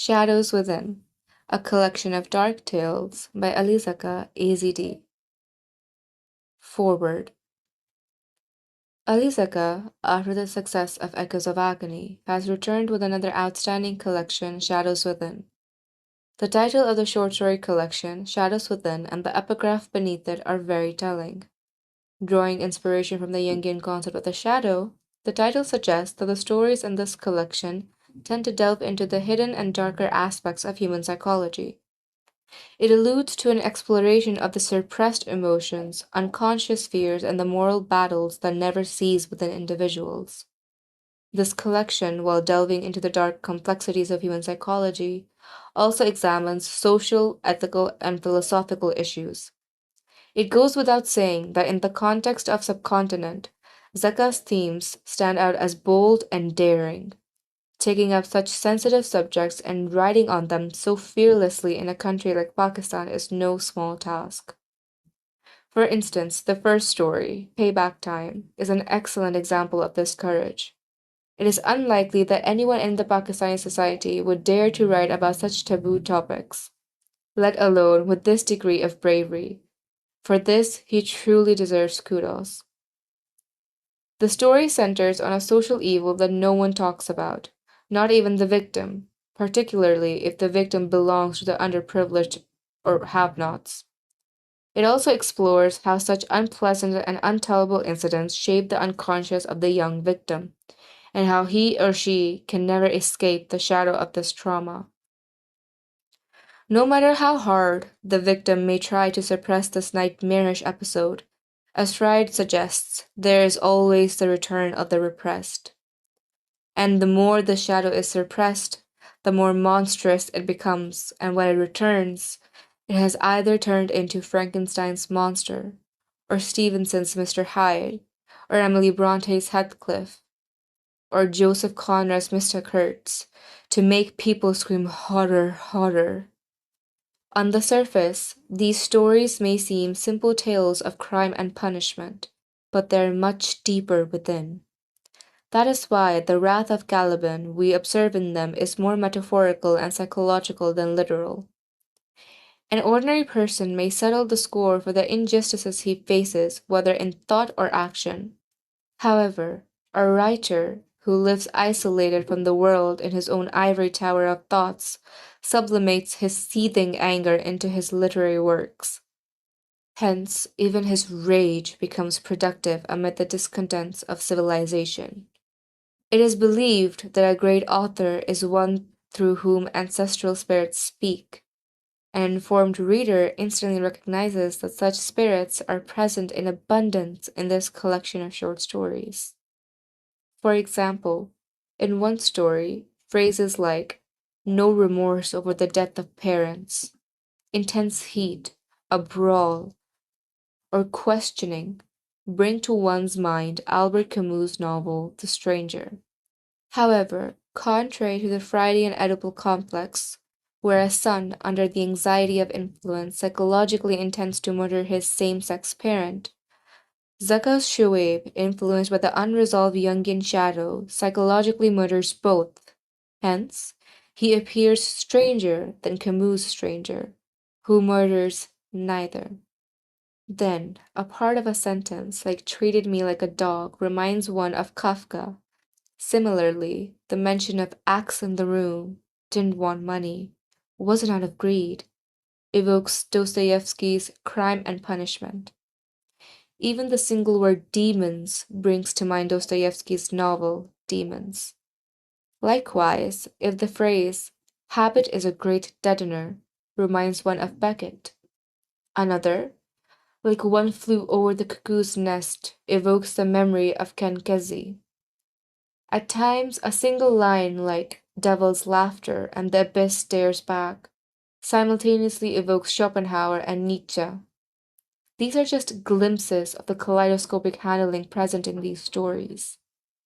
Shadows Within, a collection of dark tales by Zaka, AZD. Foreword. Zaka, after the success of Echoes of Agony, has returned with another outstanding collection, Shadows Within. The title of the short story collection, Shadows Within, and the epigraph beneath it are very telling. Drawing inspiration from the Jungian concept of the shadow, the title suggests that the stories in this collection tend to delve into the hidden and darker aspects of human psychology. It alludes to an exploration of the suppressed emotions, unconscious fears, and the moral battles that never cease within individuals. This collection, while delving into the dark complexities of human psychology, also examines social, ethical, and philosophical issues. It goes without saying that in the context of Subcontinent, Zaka's themes stand out as bold and daring. Taking up such sensitive subjects and writing on them so fearlessly in a country like Pakistan is no small task. For instance, the first story, Payback Time, is an excellent example of this courage. It is unlikely that anyone in the Pakistani society would dare to write about such taboo topics, let alone with this degree of bravery. For this, he truly deserves kudos. The story centers on a social evil that no one talks about, not even the victim, particularly if the victim belongs to the underprivileged or have nots. It also explores how such unpleasant and untellable incidents shape the unconscious of the young victim, and how he or she can never escape the shadow of this trauma. No matter how hard the victim may try to suppress this nightmarish episode, as Fried suggests, there is always the return of the repressed. And the more the shadow is suppressed, the more monstrous it becomes, and when it returns, it has either turned into Frankenstein's monster, or Stevenson's Mr. Hyde, or Emily Bronte's Heathcliff, or Joseph Conrad's Mr. Kurtz, to make people scream horror, horror. On the surface, these stories may seem simple tales of crime and punishment, but they're much deeper within. That is why the wrath of Caliban we observe in them is more metaphorical and psychological than literal. An ordinary person may settle the score for the injustices he faces, whether in thought or action. However, a writer who lives isolated from the world in his own ivory tower of thoughts sublimates his seething anger into his literary works. Hence, even his rage becomes productive amid the discontents of civilization. It is believed that a great author is one through whom ancestral spirits speak. An informed reader instantly recognizes that such spirits are present in abundance in this collection of short stories. For example, in one story, phrases like no remorse over the death of parents, intense heat, a brawl, or questioning bring to one's mind Albert Camus' novel The Stranger. However, contrary to the Freudian Oedipal complex, where a son under the anxiety of influence psychologically intends to murder his same-sex parent, Zaka's Shoaib, influenced by the unresolved Jungian shadow, psychologically murders both. Hence, he appears stranger than Camus' stranger, who murders neither. Then, a part of a sentence like treated me like a dog reminds one of Kafka. Similarly, the mention of axe in the room, didn't want money, wasn't out of greed, evokes Dostoevsky's Crime and Punishment. Even the single word demons brings to mind Dostoevsky's novel, Demons. Likewise, if the phrase, habit is a great deadener, reminds one of Beckett. Another, like one flew over the cuckoo's nest, evokes the memory of Ken Kesey. At times, a single line like devil's laughter and the abyss stares back simultaneously evokes Schopenhauer and Nietzsche. These are just glimpses of the kaleidoscopic handling present in these stories.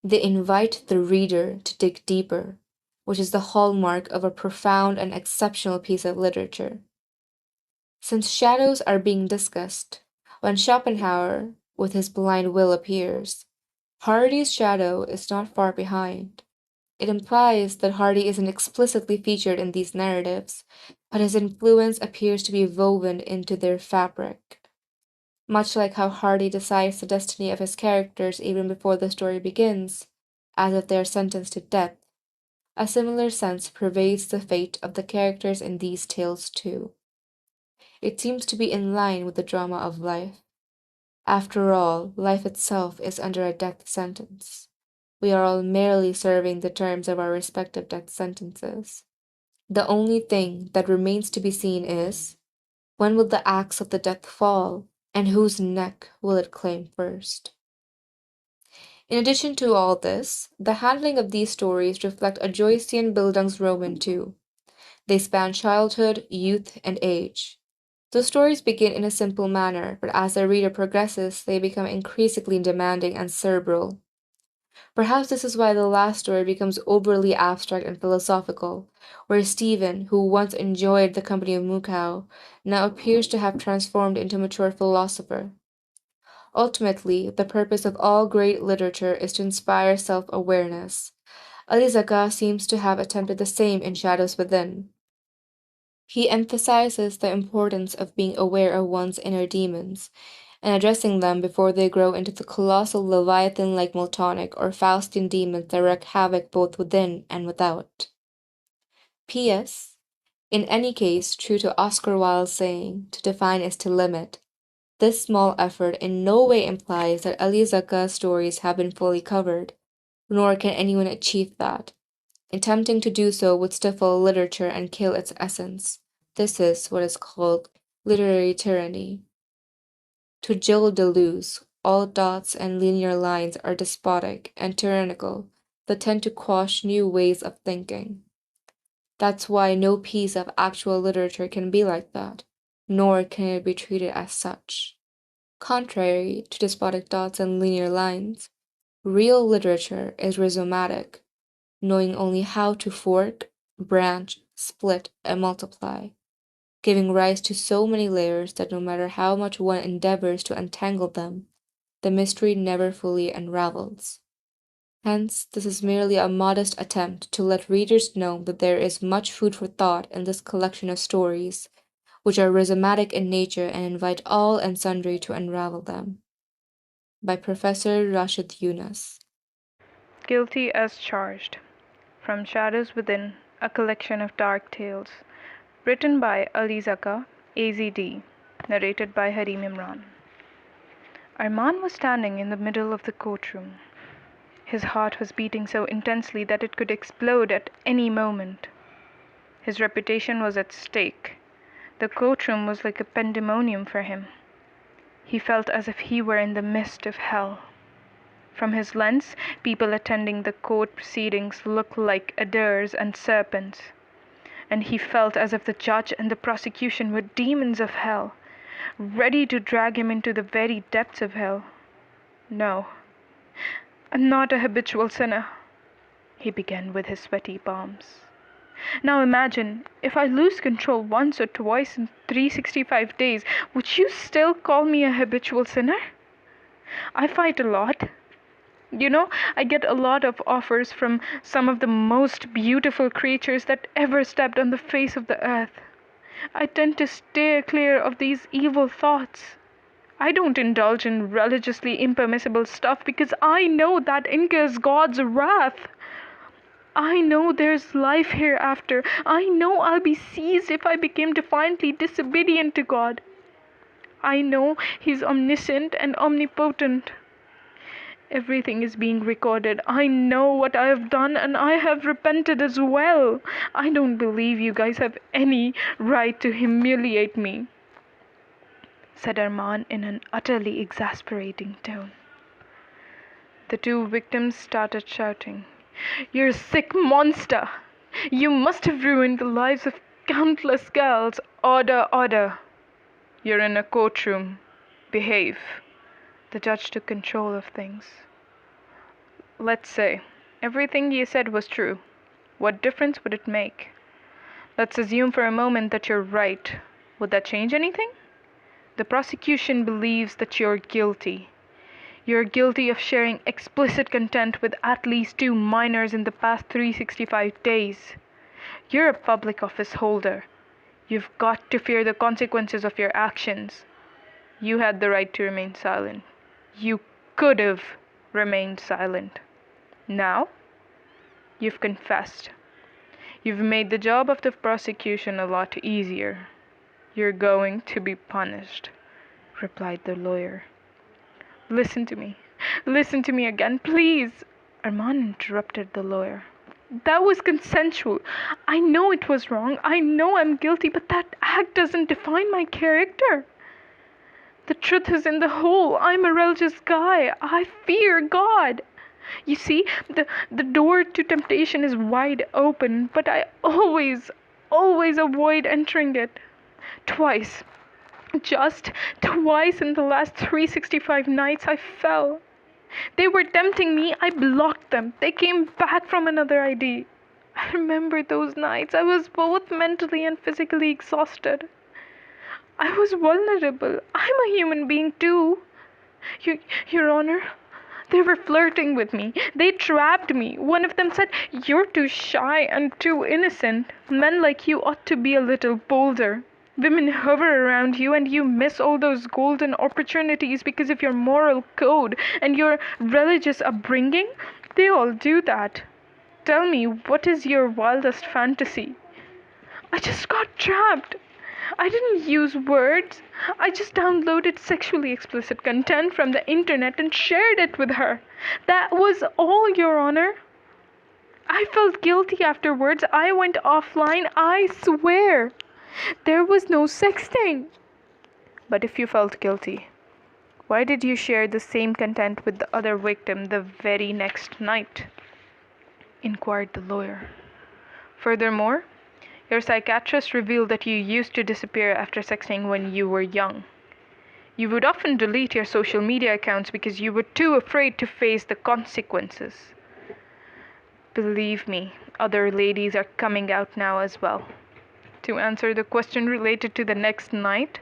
They invite the reader to dig deeper, which is the hallmark of a profound and exceptional piece of literature. Since shadows are being discussed, when Schopenhauer, with his blind will, appears, Hardy's shadow is not far behind. It implies that Hardy isn't explicitly featured in these narratives, but his influence appears to be woven into their fabric. Much like how Hardy decides the destiny of his characters even before the story begins, as if they are sentenced to death, a similar sense pervades the fate of the characters in these tales too. It seems to be in line with the drama of life. After all, life itself is under a death sentence. We are all merely serving the terms of our respective death sentences. The only thing that remains to be seen is, when will the axe of the death fall, and whose neck will it claim first? In addition to all this, the handling of these stories reflect a Joycean Bildungsroman too. They span childhood, youth, and age. The stories begin in a simple manner, but as the reader progresses, they become increasingly demanding and cerebral. Perhaps this is why the last story becomes overly abstract and philosophical, where Stephen, who once enjoyed the company of Mukau, now appears to have transformed into a mature philosopher. Ultimately, the purpose of all great literature is to inspire self-awareness. Ali Zaka seems to have attempted the same in Shadows Within. He emphasizes the importance of being aware of one's inner demons and addressing them before they grow into the colossal Leviathan-like Miltonic or Faustian demons that wreak havoc both within and without. P.S. In any case, true to Oscar Wilde's saying, to define is to limit, this small effort in no way implies that Ali Zaka's stories have been fully covered, nor can anyone achieve that. Attempting to do so would stifle literature and kill its essence. This is what is called literary tyranny. To Gilles Deleuze, all dots and linear lines are despotic and tyrannical that tend to quash new ways of thinking. That's why no piece of actual literature can be like that, nor can it be treated as such. Contrary to despotic dots and linear lines, real literature is rhizomatic, knowing only how to fork, branch, split, and multiply, giving rise to so many layers that no matter how much one endeavors to untangle them, the mystery never fully unravels. Hence, this is merely a modest attempt to let readers know that there is much food for thought in this collection of stories, which are rhizomatic in nature and invite all and sundry to unravel them. By Professor Rashid Yunus. Guilty as Charged. From Shadows Within, a collection of dark tales. Written by Ali Zaka, AZD. Narrated by Hareem Imran. Arman was standing in the middle of the courtroom. His heart was beating so intensely that it could explode at any moment. His reputation was at stake. The courtroom was like a pandemonium for him. He felt as if he were in the midst of hell. From his lens, people attending the court proceedings looked like adders and serpents, and he felt as if the judge and the prosecution were demons of hell, ready to drag him into the very depths of hell. No, I'm not a habitual sinner, he began with his sweaty palms. Now imagine, if I lose control once or twice in 365 days, would you still call me a habitual sinner? I fight a lot. I get a lot of offers from some of the most beautiful creatures that ever stepped on the face of the earth. I tend to steer clear of these evil thoughts. I don't indulge in religiously impermissible stuff because I know that incurs God's wrath. I know there's life hereafter. I know I'll be seized if I became defiantly disobedient to God. I know He's omniscient and omnipotent. Everything is being recorded. I know what I have done and I have repented as well. I don't believe you guys have any right to humiliate me, said Arman in an utterly exasperating tone. The two victims started shouting, "You're a sick monster! You must have ruined the lives of countless girls. Order, order! You're in a courtroom. Behave." The judge took control of things. Let's say everything you said was true. What difference would it make? Let's assume for a moment that you're right. Would that change anything? The prosecution believes that you're guilty. You're guilty of sharing explicit content with at least 2 minors in the past 365 days. You're a public office holder. You've got to fear the consequences of your actions. You had the right to remain silent. You could have remained silent. Now, you've confessed. You've made the job of the prosecution a lot easier. You're going to be punished, replied the lawyer. Listen to me. Listen to me again, please. Arman interrupted the lawyer. That was consensual. I know it was wrong. I know I'm guilty, but that act doesn't define my character. The truth is in the whole. I'm a religious guy. I fear God. You see, the door to temptation is wide open, but I always avoid entering it. Twice. Just twice in the last 365 nights I fell. They were tempting me, I blocked them. They came back from another ID. I remember those nights. I was both mentally and physically exhausted. I was vulnerable. I'm a human being too. Your Honor, they were flirting with me. They trapped me. One of them said, "You're too shy and too innocent. Men like you ought to be a little bolder. Women hover around you and you miss all those golden opportunities because of your moral code and your religious upbringing. They all do that. Tell me, what is your wildest fantasy?" I just got trapped. I didn't use words. I just downloaded sexually explicit content from the internet and shared it with her. That was all, Your Honor. I felt guilty afterwards. I went offline, I swear. There was no sexting. But if you felt guilty, why did you share the same content with the other victim the very next night? Inquired the lawyer. Furthermore, your psychiatrist revealed that you used to disappear after sexting when you were young. You would often delete your social media accounts because you were too afraid to face the consequences. Believe me, other ladies are coming out now as well. To answer the question related to the next night,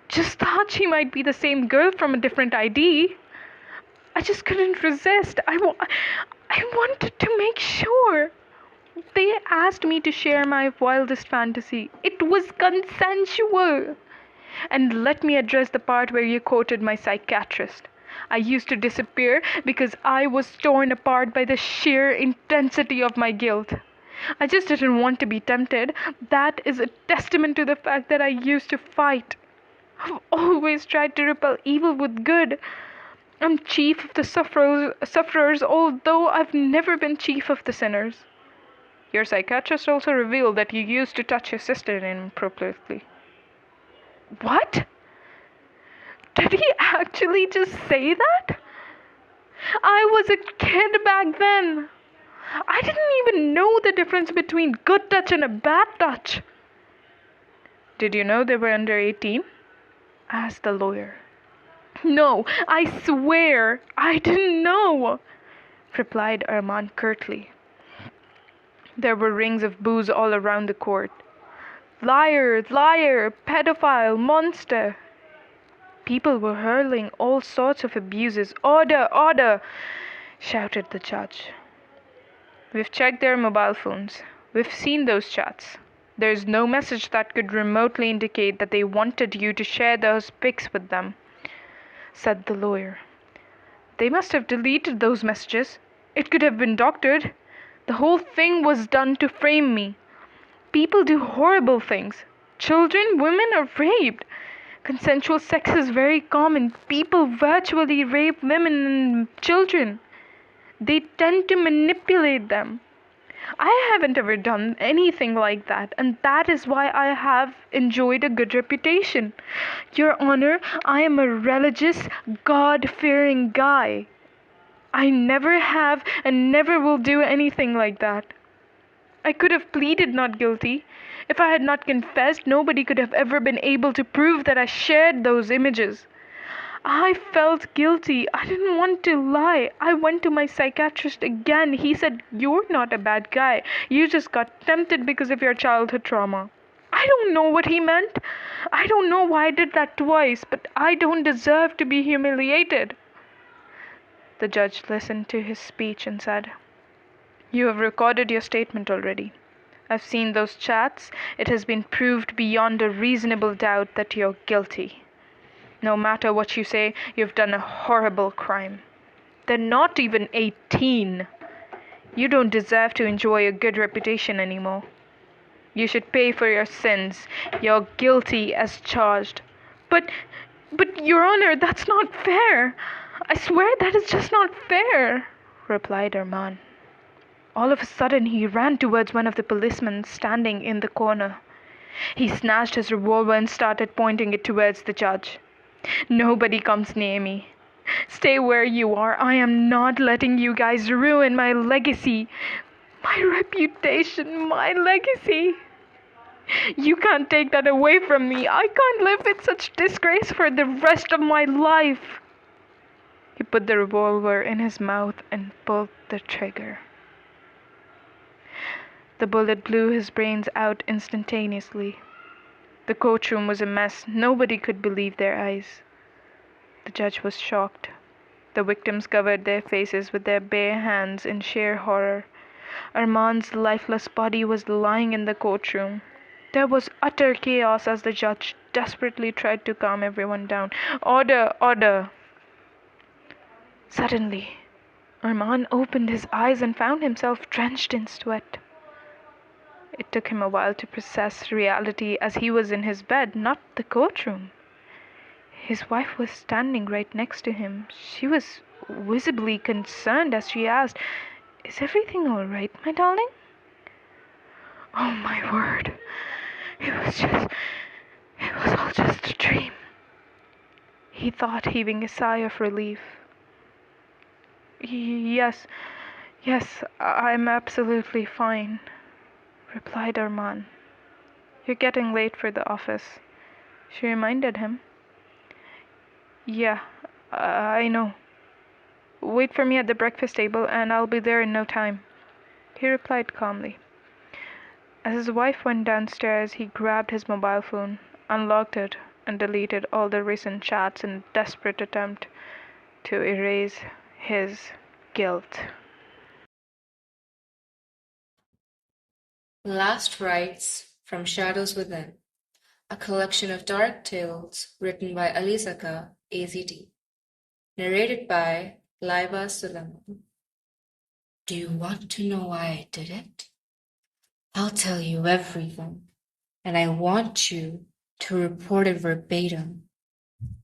just thought she might be the same girl from a different ID. I just couldn't resist. I wanted to make sure. They asked me to share my wildest fantasy. It was consensual. And let me address the part where you quoted my psychiatrist. I used to disappear because I was torn apart by the sheer intensity of my guilt. I just didn't want to be tempted. That is a testament to the fact that I used to fight. I've always tried to repel evil with good. I'm chief of the sufferers, although I've never been chief of the sinners. Your psychiatrist also revealed that you used to touch your sister inappropriately. What? Did he actually just say that? I was a kid back then. I didn't even know the difference between good touch and a bad touch. Did you know they were under 18? Asked the lawyer. No, I swear, I didn't know, replied Arman curtly. There were rings of boos all around the court. Liar, liar, pedophile, monster. People were hurling all sorts of abuses. Order, order, shouted the judge. We've checked their mobile phones. We've seen those chats. There's no message that could remotely indicate that they wanted you to share those pics with them, said the lawyer. They must have deleted those messages. It could have been doctored. The whole thing was done to frame me. People do horrible things. Children, women are raped. Consensual sex is very common. People virtually rape women and children. They tend to manipulate them. I haven't ever done anything like that, and that is why I have enjoyed a good reputation. Your Honor, I am a religious, God-fearing guy. I never have and never will do anything like that. I could have pleaded not guilty. If I had not confessed, nobody could have ever been able to prove that I shared those images. I felt guilty. I didn't want to lie. I went to my psychiatrist again. He said, "You're not a bad guy. You just got tempted because of your childhood trauma." I don't know what he meant. I don't know why I did that twice, but I don't deserve to be humiliated. The judge listened to his speech and said, "You have recorded your statement already. I've seen those chats. It has been proved beyond a reasonable doubt that you're guilty. No matter what you say, you've done a horrible crime. They're not even 18. You don't deserve to enjoy a good reputation anymore. You should pay for your sins. You're guilty as charged." But, Your Honor, that's not fair. I swear that is just not fair, replied Imran. All of a sudden, he ran towards one of the policemen standing in the corner. He snatched his revolver and started pointing it towards the judge. "Nobody comes near me. Stay where you are. I am not letting you guys ruin my legacy. My reputation, my legacy. You can't take that away from me. I can't live with such disgrace for the rest of my life." He put the revolver in his mouth and pulled the trigger. The bullet blew his brains out instantaneously. The courtroom was a mess. Nobody could believe their eyes. The judge was shocked. The victims covered their faces with their bare hands in sheer horror. Armand's lifeless body was lying in the courtroom. There was utter chaos as the judge desperately tried to calm everyone down. "Order, order!" Suddenly, Armand opened his eyes and found himself drenched in sweat. It took him a while to process reality, as he was in his bed, not the courtroom. His wife was standing right next to him. She was visibly concerned as she asked, "Is everything all right, my darling?" "Oh my word. It was all just a dream," he thought, heaving a sigh of relief. Yes, I'm absolutely fine," replied Armand. "You're getting late for the office," she reminded him. "Yeah, I know. Wait for me at the breakfast table and I'll be there in no time," he replied calmly. As his wife went downstairs, he grabbed his mobile phone, unlocked it, and deleted all the recent chats in a desperate attempt to erase his guilt. Last Rites from Shadows Within, a collection of dark tales written by Zaka, AZD. Narrated by Laiba Suleman. Do you want to know why I did it? I'll tell you everything, and I want you to report it verbatim.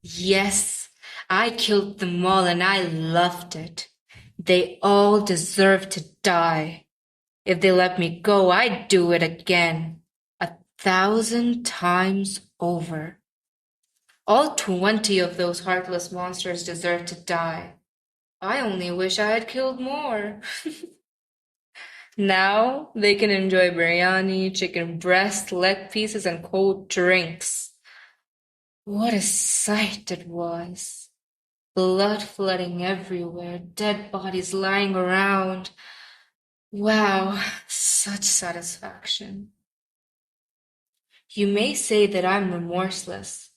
Yes, I killed them all and I loved it. They all deserve to die. If they let me go, I'd do it again, 1,000 times over. All 20 of those heartless monsters deserve to die. I only wish I had killed more. Now they can enjoy biryani, chicken breast, leg pieces, and cold drinks. What a sight it was. Blood flooding everywhere, dead bodies lying around. Wow, such satisfaction. You may say that I'm remorseless,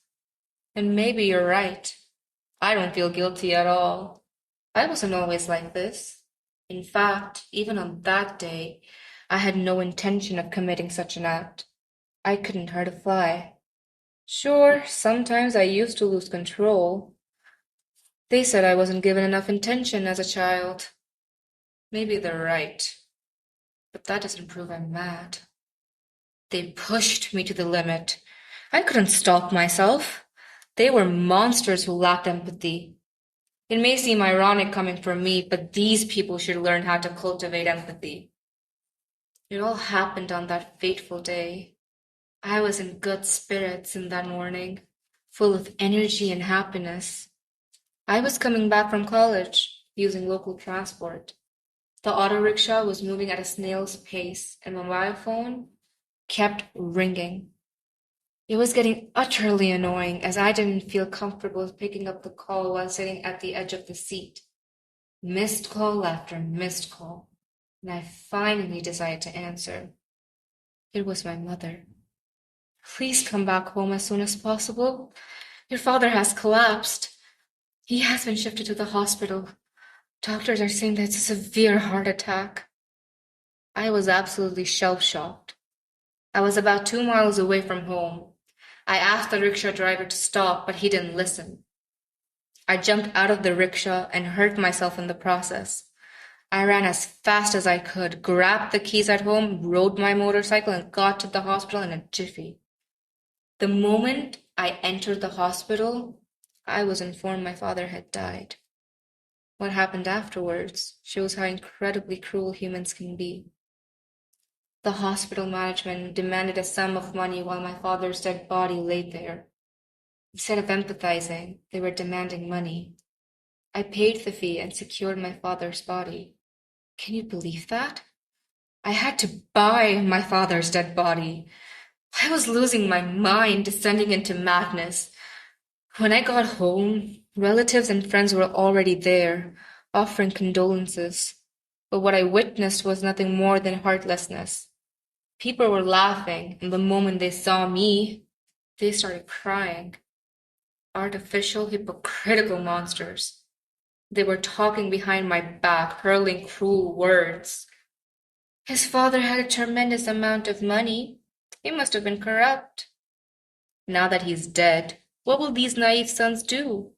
and maybe you're right. I don't feel guilty at all. I wasn't always like this. In fact, even on that day, I had no intention of committing such an act. I couldn't hurt a fly. Sure, sometimes I used to lose control. They said I wasn't given enough attention as a child. Maybe they're right, but that doesn't prove I'm mad. They pushed me to the limit. I couldn't stop myself. They were monsters who lacked empathy. It may seem ironic coming from me, but these people should learn how to cultivate empathy. It all happened on that fateful day. I was in good spirits in that morning, full of energy and happiness. I was coming back from college, using local transport. The auto rickshaw was moving at a snail's pace, and my mobile phone kept ringing. It was getting utterly annoying, as I didn't feel comfortable picking up the call while sitting at the edge of the seat. Missed call after missed call, and I finally decided to answer. It was my mother. Please come back home as soon as possible. Your father has collapsed. He has been shifted to the hospital. Doctors are saying that it's a severe heart attack. I was absolutely shell-shocked. I was about 2 miles away from home. I asked the rickshaw driver to stop, but he didn't listen. I jumped out of the rickshaw and hurt myself in the process. I ran as fast as I could, grabbed the keys at home, rode my motorcycle, and got to the hospital in a jiffy. The moment I entered the hospital, I was informed my father had died. What happened afterwards shows how incredibly cruel humans can be. The hospital management demanded a sum of money while my father's dead body laid there. Instead of empathizing, they were demanding money. I paid the fee and secured my father's body. Can you believe that? I had to buy my father's dead body. I was losing my mind, descending into madness. When I got home, relatives and friends were already there, offering condolences. But what I witnessed was nothing more than heartlessness. People were laughing, and the moment they saw me, they started crying. Artificial, hypocritical monsters. They were talking behind my back, hurling cruel words. His father had a tremendous amount of money. He must have been corrupt. Now that he's dead, what will these naive sons do?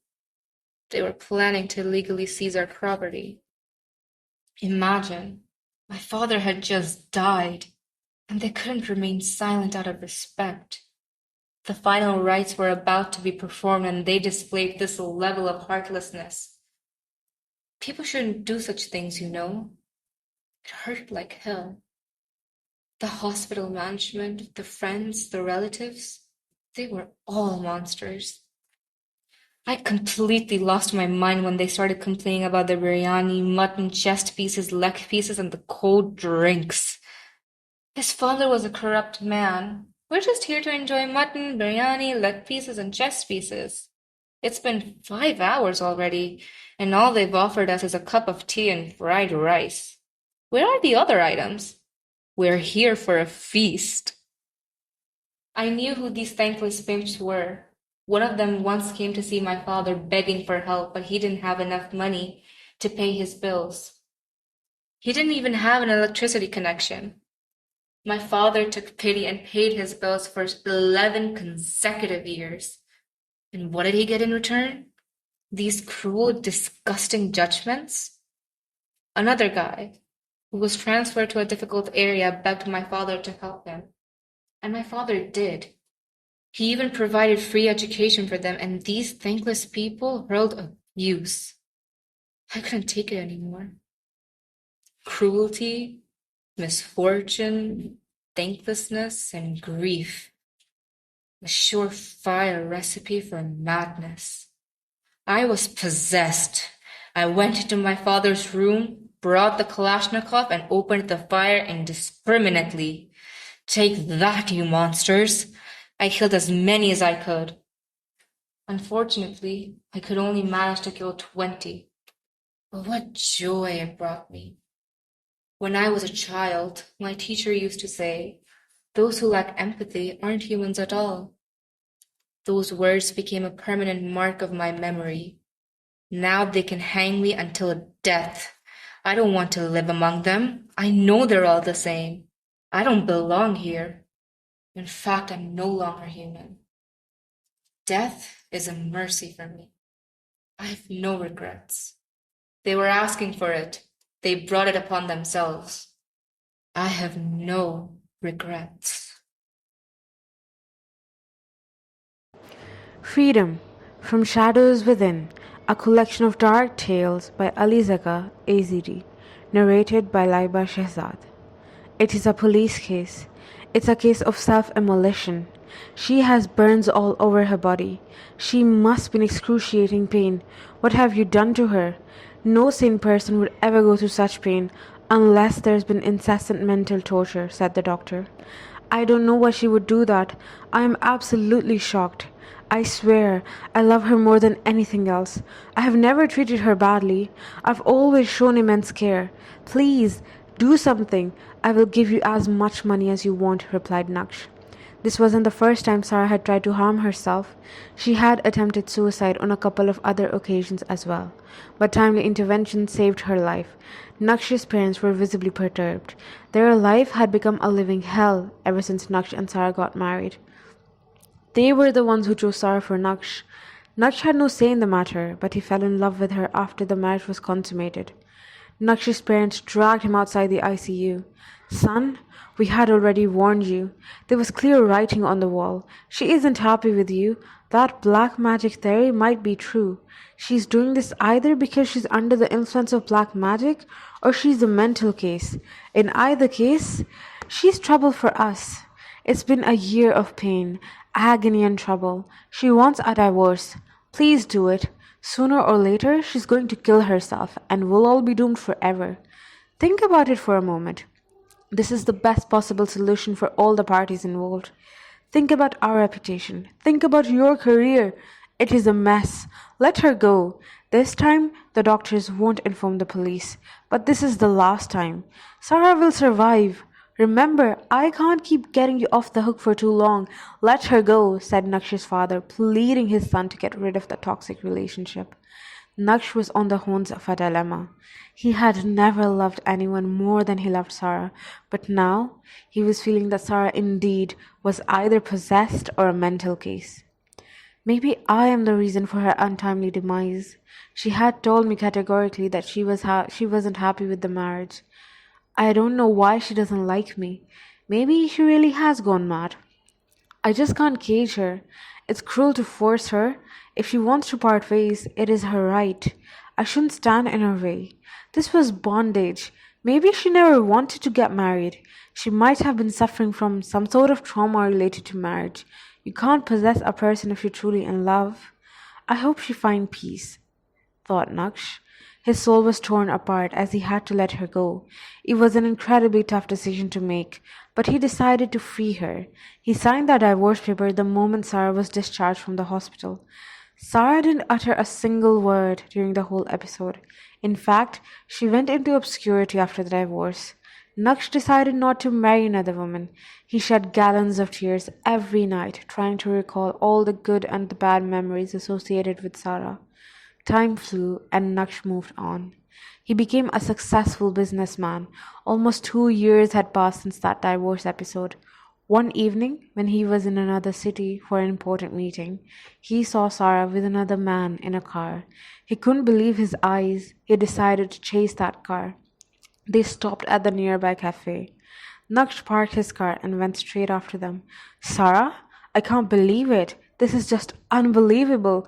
They were planning to legally seize our property. Imagine, my father had just died, and they couldn't remain silent out of respect. The final rites were about to be performed, and they displayed this level of heartlessness. People shouldn't do such things, you know. It hurt like hell. The hospital management, the friends, the relatives, they were all monsters. I completely lost my mind when they started complaining about the biryani, mutton, chest pieces, leg pieces, and the cold drinks. His father was a corrupt man. We're just here to enjoy mutton, biryani, leg pieces, and chest pieces. It's been 5 hours already, and all they've offered us is a cup of tea and fried rice. Where are the other items? We're here for a feast. I knew who these thankless pimps were. One of them once came to see my father begging for help, but he didn't have enough money to pay his bills. He didn't even have an electricity connection. My father took pity and paid his bills for 11 consecutive years. And what did he get in return? These cruel, disgusting judgments? Another guy, who was transferred to a difficult area, begged my father to help him. And my father did. He even provided free education for them, and these thankless people hurled abuse. I couldn't take it anymore. Cruelty, misfortune, thanklessness, and grief. A surefire recipe for madness. I was possessed. I went into my father's room, brought the Kalashnikov, and opened the fire indiscriminately. Take that, you monsters! I killed as many as I could. Unfortunately, I could only manage to kill 20. But what joy it brought me. When I was a child, my teacher used to say, "Those who lack empathy aren't humans at all." Those words became a permanent mark of my memory. Now they can hang me until death. I don't want to live among them. I know they're all the same. I don't belong here. In fact, I'm no longer human. Death is a mercy for me. I have no regrets. They were asking for it. They brought it upon themselves. I have no regrets. Freedom from Shadows Within, a collection of dark tales by Zaka, AZD, narrated by Laiba Shahzad. It is a police case. It's a case of self-immolation. She has burns all over her body. She must be in excruciating pain. What have you done to her? No sane person would ever go through such pain unless there's been incessant mental torture, said the doctor. I don't know why she would do that. I am absolutely shocked. I swear, I love her more than anything else. I have never treated her badly. I've always shown immense care. Please, do something. I will give you as much money as you want, replied Naksh. This wasn't the first time Sarah had tried to harm herself. She had attempted suicide on a couple of other occasions as well, but timely intervention saved her life. Naksh's parents were visibly perturbed. Their life had become a living hell ever since Naksh and Sarah got married. They were the ones who chose Sarah for Naksh. Naksh had no say in the matter, but he fell in love with her after the marriage was consummated. Naksh's parents dragged him outside the ICU. Son, we had already warned you. There was clear writing on the wall. She isn't happy with you. That black magic theory might be true. She's doing this either because she's under the influence of black magic or she's a mental case. In either case, she's trouble for us. It's been a year of pain, agony, and trouble. She wants a divorce. Please do it. Sooner or later, she's going to kill herself, and we'll all be doomed forever. Think about it for a moment. This is the best possible solution for all the parties involved. Think about our reputation. Think about your career. It is a mess. Let her go. This time, the doctors won't inform the police. But this is the last time. Sarah will survive. Remember, I can't keep getting you off the hook for too long. Let her go, said Naksh's father, pleading his son to get rid of the toxic relationship. Naksh was on the horns of a dilemma. He had never loved anyone more than he loved Sarah, but now he was feeling that Sarah indeed was either possessed or a mental case. Maybe I am the reason for her untimely demise. She had told me categorically that she wasn't happy with the marriage. I don't know why she doesn't like me. Maybe she really has gone mad. I just can't cage her. It's cruel to force her. If she wants to part ways, it is her right. I shouldn't stand in her way. This was bondage. Maybe she never wanted to get married. She might have been suffering from some sort of trauma related to marriage. You can't possess a person if you're truly in love. I hope she finds peace, thought Naksh. His soul was torn apart as he had to let her go. It was an incredibly tough decision to make, but he decided to free her. He signed the divorce paper the moment Sarah was discharged from the hospital. Sarah didn't utter a single word during the whole episode. In fact, she went into obscurity after the divorce. Naksh decided not to marry another woman. He shed gallons of tears every night, trying to recall all the good and the bad memories associated with Sarah. Time flew and Naksh moved on. He became a successful businessman. Almost 2 years had passed since that divorce episode. One evening, when he was in another city for an important meeting, he saw Sarah with another man in a car. He couldn't believe his eyes. He decided to chase that car. They stopped at the nearby cafe. Naksh parked his car and went straight after them. Sarah, I can't believe it. This is just unbelievable.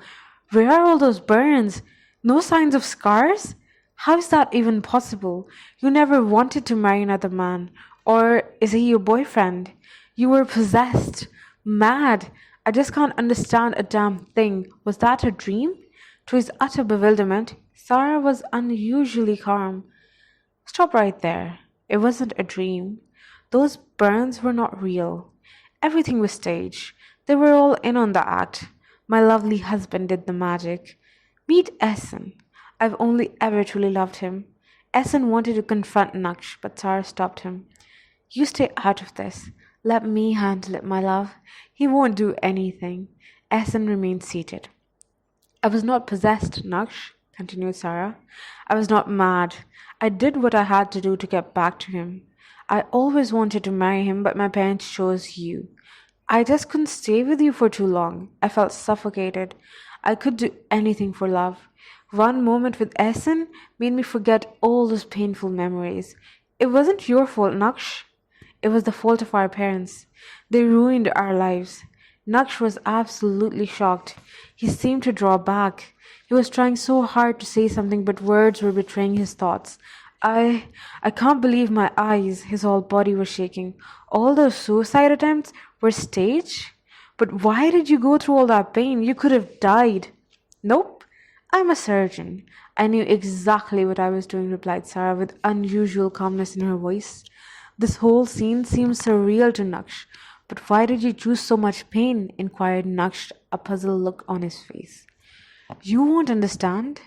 Where are all those burns? No signs of scars? How is that even possible? You never wanted to marry another man. Or is he your boyfriend? You were possessed. Mad. I just can't understand a damn thing. Was that a dream? To his utter bewilderment, Sarah was unusually calm. Stop right there. It wasn't a dream. Those burns were not real. Everything was staged. They were all in on the act. My lovely husband did the magic. Meet Essen. I've only ever truly loved him. Essen wanted to confront Naksh, but Sarah stopped him. You stay out of this. Let me handle it, my love. He won't do anything. Essen remained seated. I was not possessed, Naksh, continued Sarah. I was not mad. I did what I had to do to get back to him. I always wanted to marry him, but my parents chose you. I just couldn't stay with you for too long. I felt suffocated. I could do anything for love. One moment with Essen made me forget all those painful memories. It wasn't your fault, Naksh. It was the fault of our parents. They ruined our lives. Naksh was absolutely shocked. He seemed to draw back. He was trying so hard to say something, but words were betraying his thoughts. I can't believe my eyes. His whole body was shaking. All those suicide attempts were staged? But why did you go through all that pain? You could have died. Nope. I'm a surgeon. I knew exactly what I was doing, replied Sarah with unusual calmness in her voice. This whole scene seemed surreal to Naksh. But why did you choose so much pain? Inquired Naksh, a puzzled look on his face. You won't understand.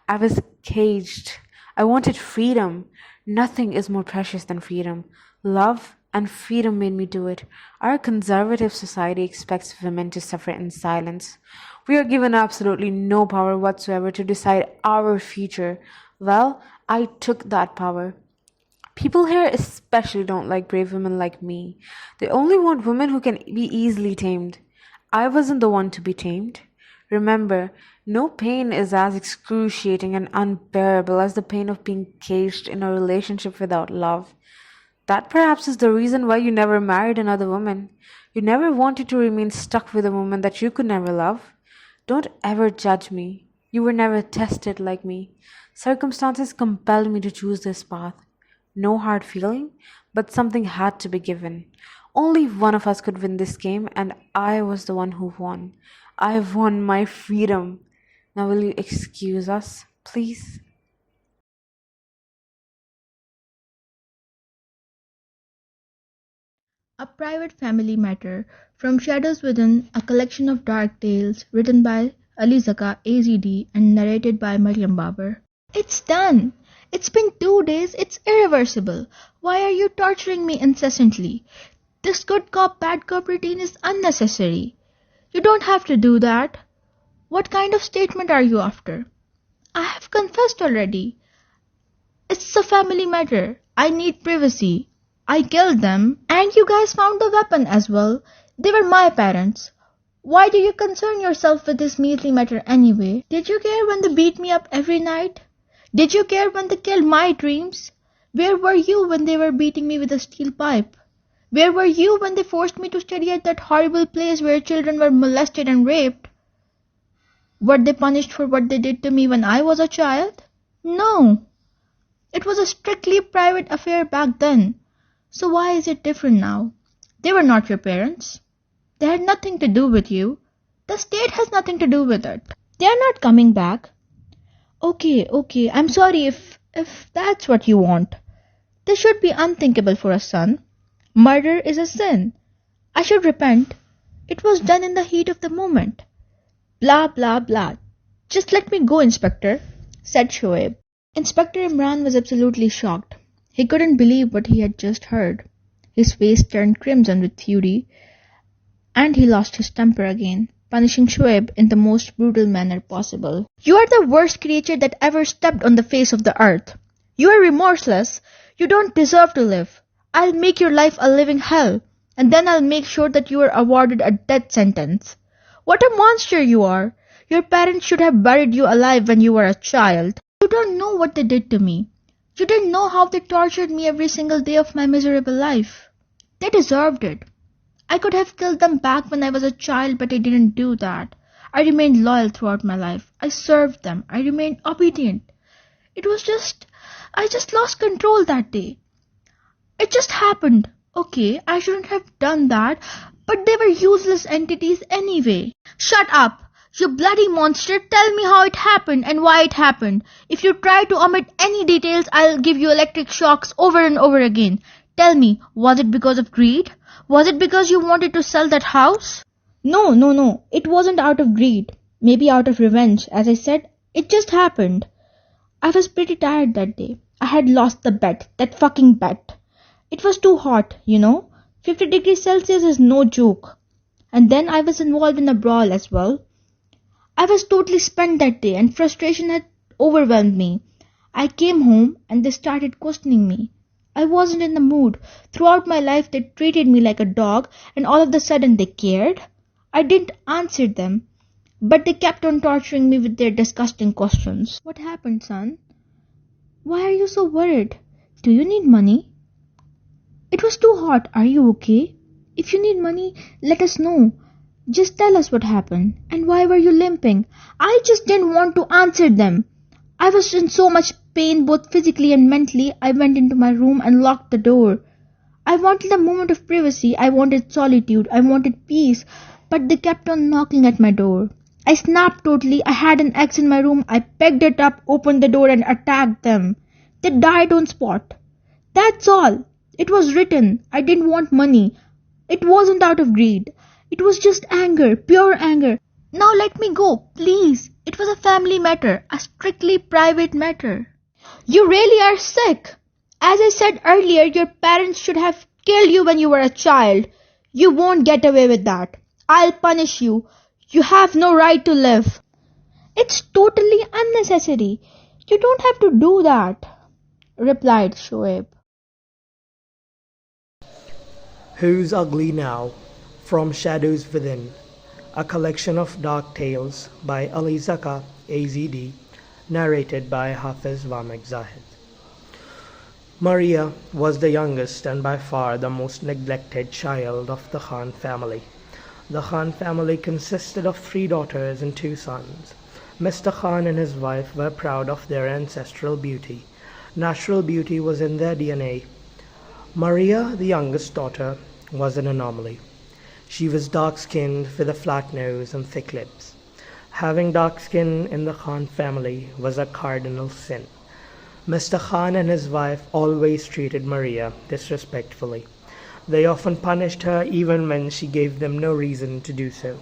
I was caged. I wanted freedom. Nothing is more precious than freedom. Love and freedom made me do it. Our conservative society expects women to suffer in silence. We are given absolutely no power whatsoever to decide our future. Well, I took that power. People here especially don't like brave women like me. They only want women who can be easily tamed. I wasn't the one to be tamed. Remember, no pain is as excruciating and unbearable as the pain of being caged in a relationship without love. That perhaps is the reason why you never married another woman. You never wanted to remain stuck with a woman that you could never love. Don't ever judge me. You were never tested like me. Circumstances compelled me to choose this path. No hard feeling, but something had to be given. Only one of us could win this game, and I was the one who won. I won my freedom. Now, will you excuse us, please? A Private Family Matter from Shadows Within, a collection of dark tales written by Zaka, AZD, and narrated by Mariam Babar. It's done! It's been 2 days, it's irreversible. Why are you torturing me incessantly? This good cop, bad cop routine is unnecessary. You don't have to do that. What kind of statement are you after? I have confessed already. It's a family matter. I need privacy. I killed them, and you guys found the weapon as well. They were my parents. Why do you concern yourself with this measly matter anyway? Did you care when they beat me up every night? Did you care when they killed my dreams? Where were you when they were beating me with a steel pipe? Where were you when they forced me to study at that horrible place where children were molested and raped? Were they punished for what they did to me when I was a child? No. It was a strictly private affair back then. So why is it different now? They were not your parents. They had nothing to do with you. The state has nothing to do with it. They are not coming back. Okay, I'm sorry if that's what you want. This should be unthinkable for a son. Murder is a sin. I should repent. It was done in the heat of the moment. Blah, blah, blah. Just let me go, Inspector, said Shoaib. Inspector Imran was absolutely shocked. He couldn't believe what he had just heard. His face turned crimson with fury, and he lost his temper again, punishing Shoaib in the most brutal manner possible. You are the worst creature that ever stepped on the face of the earth. You are remorseless. You don't deserve to live. I'll make your life a living hell, and then I'll make sure that you are awarded a death sentence. What a monster you are! Your parents should have buried you alive when you were a child. You don't know what they did to me. You didn't know how they tortured me every single day of my miserable life. They deserved it. I could have killed them back when I was a child, but I didn't do that. I remained loyal throughout my life. I served them. I remained obedient. I just lost control that day. It just happened. Okay, I shouldn't have done that, but they were useless entities anyway. Shut up! You bloody monster, tell me how it happened and why it happened. If you try to omit any details, I'll give you electric shocks over and over again. Tell me, was it because of greed? Was it because you wanted to sell that house? No. It wasn't out of greed. Maybe out of revenge. As I said, it just happened. I was pretty tired that day. I had lost the bet. That fucking bet. It was too hot, 50 degrees Celsius is no joke. And then I was involved in a brawl as well. I was totally spent that day and frustration had overwhelmed me. I came home and they started questioning me. I wasn't in the mood. Throughout my life they treated me like a dog and all of a sudden they cared. I didn't answer them, but they kept on torturing me with their disgusting questions. What happened, son? Why are you so worried? Do you need money? It was too hot. Are you okay? If you need money, let us know. Just tell us what happened. And why were you limping? I just didn't want to answer them. I was in so much pain both physically and mentally. I went into my room and locked the door. I wanted a moment of privacy. I wanted solitude. I wanted peace. But they kept on knocking at my door. I snapped totally. I had an axe in my room. I pegged it up, opened the door and attacked them. They died on spot. That's all. It was written. I didn't want money. It wasn't out of greed. It was just anger, pure anger. Now let me go, please. It was a family matter, a strictly private matter. You really are sick. As I said earlier, your parents should have killed you when you were a child. You won't get away with that. I'll punish you. You have no right to live. It's totally unnecessary. You don't have to do that, replied Shoaib. Who's Ugly Now? From Shadows Within, a collection of dark tales by Zaka, AZD, narrated by Hafiz Wamiq Zahid. Maria was the youngest and by far the most neglected child of the Khan family. The Khan family consisted of 3 daughters and 2 sons. Mr. Khan and his wife were proud of their ancestral beauty. Natural beauty was in their DNA. Maria, the youngest daughter, was an anomaly. She was dark-skinned with a flat nose and thick lips. Having dark skin in the Khan family was a cardinal sin. Mr. Khan and his wife always treated Maria disrespectfully. They often punished her even when she gave them no reason to do so.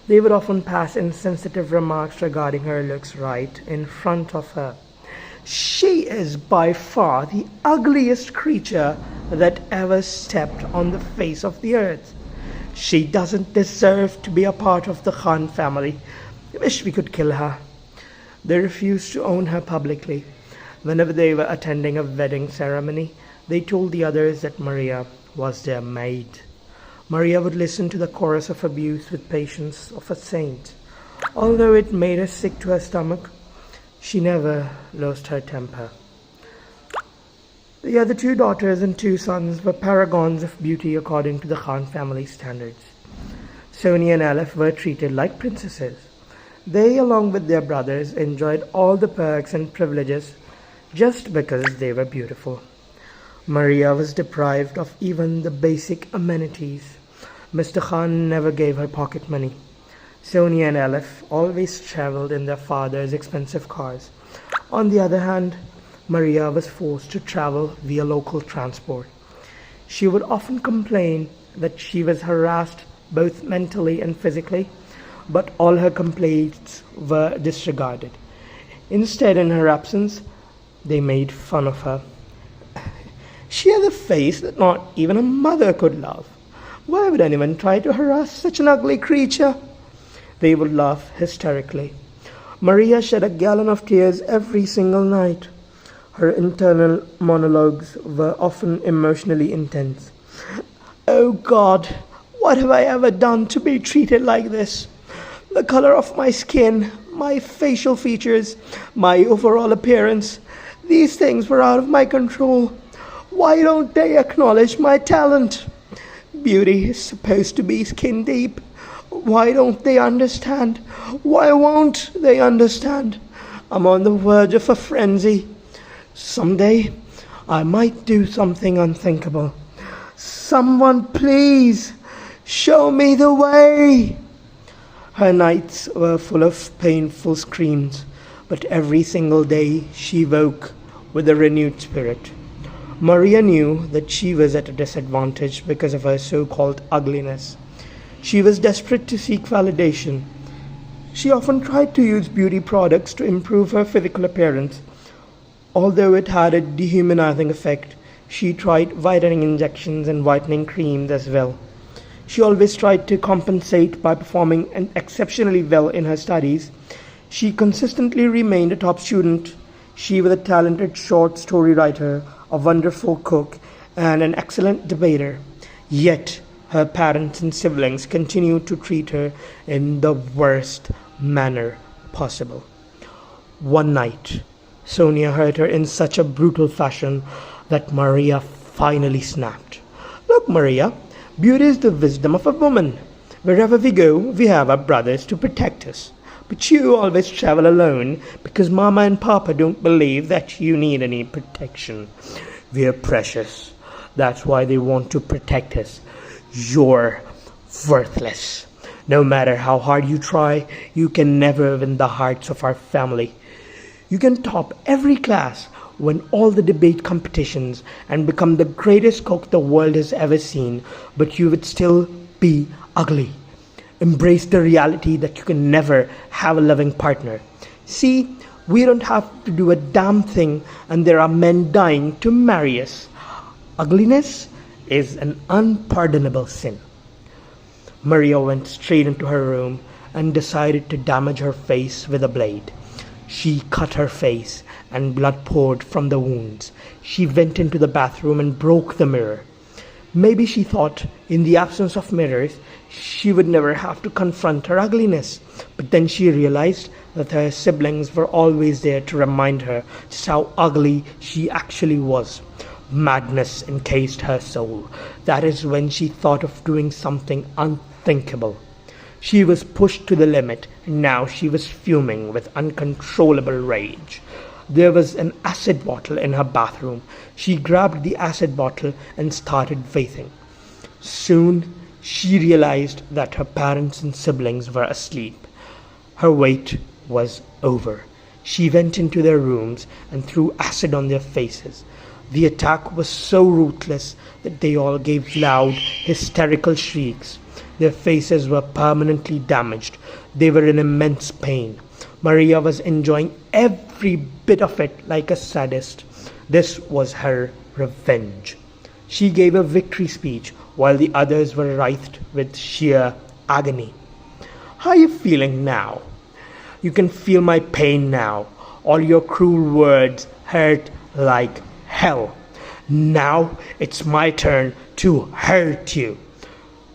They would often pass insensitive remarks regarding her looks right in front of her. She is by far the ugliest creature that ever stepped on the face of the earth. She doesn't deserve to be a part of the Khan family. I wish we could kill her. They refused to own her publicly. Whenever they were attending a wedding ceremony, they told the others that Maria was their maid. Maria would listen to the chorus of abuse with patience of a saint. Although it made her sick to her stomach, she never lost her temper. The other 2 daughters and 2 sons were paragons of beauty according to the Khan family standards. Sonia and Aleph were treated like princesses. They, along with their brothers, enjoyed all the perks and privileges just because they were beautiful. Maria was deprived of even the basic amenities. Mr. Khan never gave her pocket money. Sonia and Aleph always traveled in their father's expensive cars. On the other hand, Maria was forced to travel via local transport. She would often complain that she was harassed both mentally and physically, but all her complaints were disregarded. Instead, in her absence, they made fun of her. She had a face that not even a mother could love. Why would anyone try to harass such an ugly creature? They would laugh hysterically. Maria shed a gallon of tears every single night. Her internal monologues were often emotionally intense. Oh God, what have I ever done to be treated like this? The color of my skin, my facial features, my overall appearance, these things were out of my control. Why don't they acknowledge my talent? Beauty is supposed to be skin deep. Why don't they understand? Why won't they understand? I'm on the verge of a frenzy. Someday, I might do something unthinkable. Someone please, show me the way. Her nights were full of painful screams, but every single day she woke with a renewed spirit. Maria knew that she was at a disadvantage because of her so-called ugliness. She was desperate to seek validation. She often tried to use beauty products to improve her physical appearance. Although it had a dehumanizing effect, she tried whitening injections and whitening creams as well. She always tried to compensate by performing exceptionally well in her studies. She consistently remained a top student. She was a talented short story writer, a wonderful cook, and an excellent debater. Yet, her parents and siblings continued to treat her in the worst manner possible. One night, Sonia hurt her in such a brutal fashion that Maria finally snapped. Look, Maria, beauty is the wisdom of a woman. Wherever we go, we have our brothers to protect us. But you always travel alone because Mama and Papa don't believe that you need any protection. We're precious. That's why they want to protect us. You're worthless. No matter how hard you try, you can never win the hearts of our family. You can top every class, win all the debate competitions, and become the greatest cook the world has ever seen, but you would still be ugly. Embrace the reality that you can never have a loving partner. See, we don't have to do a damn thing, and there are men dying to marry us. Ugliness is an unpardonable sin. Maria went straight into her room and decided to damage her face with a blade. She cut her face, and blood poured from the wounds. She went into the bathroom and broke the mirror. Maybe she thought, in the absence of mirrors, she would never have to confront her ugliness. But then she realized that her siblings were always there to remind her just how ugly she actually was. Madness encased her soul. That is when she thought of doing something unthinkable. She was pushed to the limit, and now she was fuming with uncontrollable rage. There was an acid bottle in her bathroom. She grabbed the acid bottle and started bathing. Soon she realized that her parents and siblings were asleep. Her wait was over. She went into their rooms and threw acid on their faces. The attack was so ruthless that they all gave loud, hysterical shrieks. Their faces were permanently damaged. They were in immense pain. Maria was enjoying every bit of it like a sadist. This was her revenge. She gave a victory speech while the others were writhed with sheer agony. How are you feeling now? You can feel my pain now. All your cruel words hurt like hell. Now it's my turn to hurt you.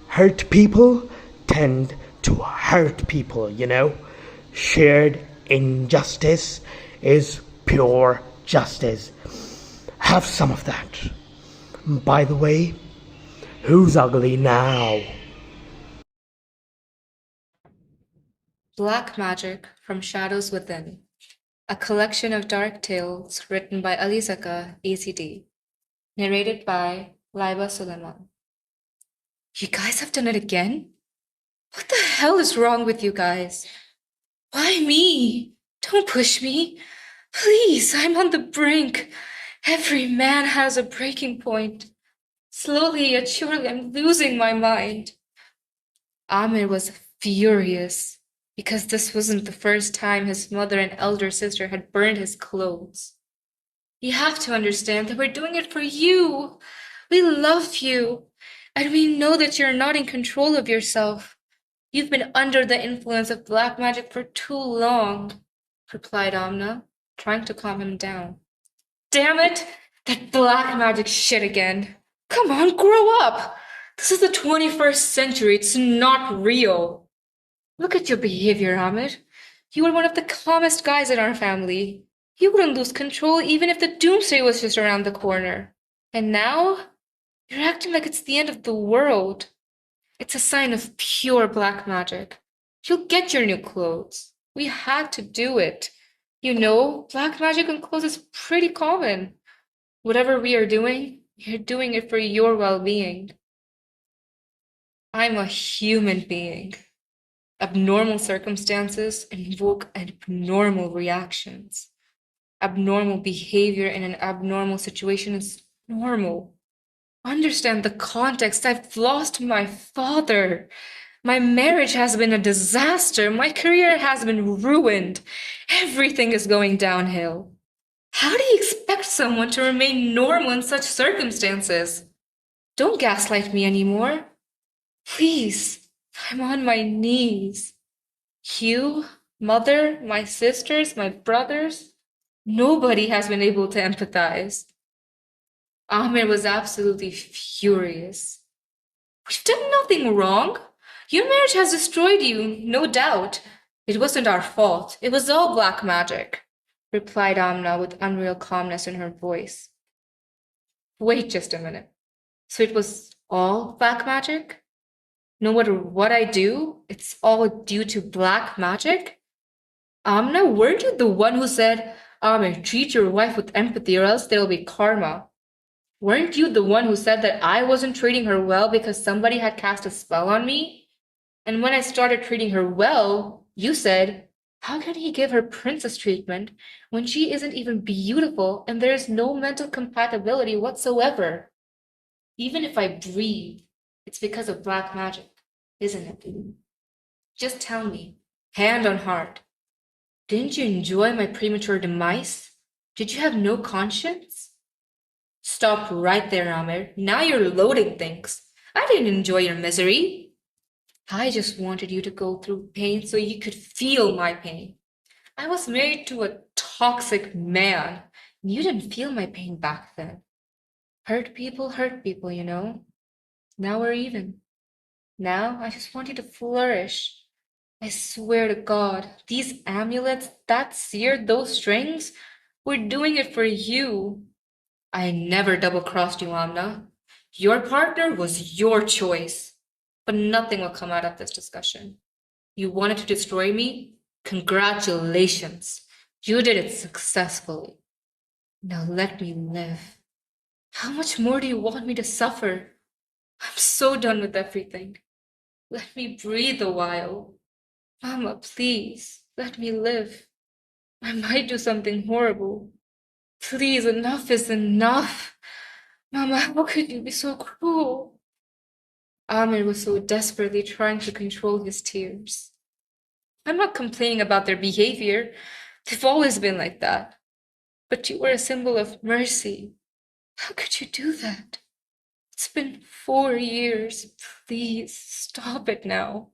Hurt people tend to hurt people, you know. Shared injustice is pure justice. Have some of that. By the way, who's ugly now? Black Magic from Shadows Within, a collection of dark tales written by Zaka, AZD, narrated by Laiba Suleman. You guys have done it again? What the hell is wrong with you guys? Why me? Don't push me. Please, I'm on the brink. Every man has a breaking point. Slowly yet surely, I'm losing my mind. Amir was furious because this wasn't the first time his mother and elder sister had burned his clothes. You have to understand that we're doing it for you. We love you, and we know that you're not in control of yourself. You've been under the influence of black magic for too long, replied Amna, trying to calm him down. Damn it! That black magic shit again. Come on, grow up! This is the 21st century, it's not real. Look at your behavior, Ahmed. You were one of the calmest guys in our family. You wouldn't lose control even if the doomsday was just around the corner. And now, you're acting like it's the end of the world. It's a sign of pure black magic. You'll get your new clothes. We had to do it. You know, black magic on clothes is pretty common. Whatever we are doing it for your well-being. I'm a human being. Abnormal circumstances invoke abnormal reactions. Abnormal behavior in an abnormal situation is normal. Understand the context. I've lost my father. My marriage has been a disaster. My career has been ruined. Everything is going downhill. How do you expect someone to remain normal in such circumstances? Don't gaslight me anymore. Please, I'm on my knees. You, mother, my sisters, my brothers, nobody has been able to empathize. Amir was absolutely furious. We've done nothing wrong. Your marriage has destroyed you, no doubt. It wasn't our fault. It was all black magic, replied Amna with unreal calmness in her voice. Wait just a minute. So it was all black magic? No matter what I do, it's all due to black magic? Amna, weren't you the one who said, Amir, treat your wife with empathy or else there'll be karma? Weren't you the one who said that I wasn't treating her well because somebody had cast a spell on me? And when I started treating her well, you said, how can he give her princess treatment when she isn't even beautiful and there is no mental compatibility whatsoever? Even if I breathe, it's because of black magic, isn't it? Just tell me, hand on heart, didn't you enjoy my premature demise? Did you have no conscience? Stop right there, Amir. Now you're loading things. I didn't enjoy your misery. I just wanted you to go through pain so you could feel my pain. I was married to a toxic man. You didn't feel my pain back then. Hurt people, you know. Now we're even. Now I just want you to flourish. I swear to God, these amulets, that sear, those strings, we're doing it for you. I never double-crossed you, Amna. Your partner was your choice. But nothing will come out of this discussion. You wanted to destroy me? Congratulations. You did it successfully. Now let me live. How much more do you want me to suffer? I'm so done with everything. Let me breathe a while. Mama, please, let me live. I might do something horrible. Please, enough is enough. Mama, how could you be so cruel? Amir was so desperately trying to control his tears. I'm not complaining about their behavior. They've always been like that. But you were a symbol of mercy. How could you do that? It's been 4 years. Please, stop it now.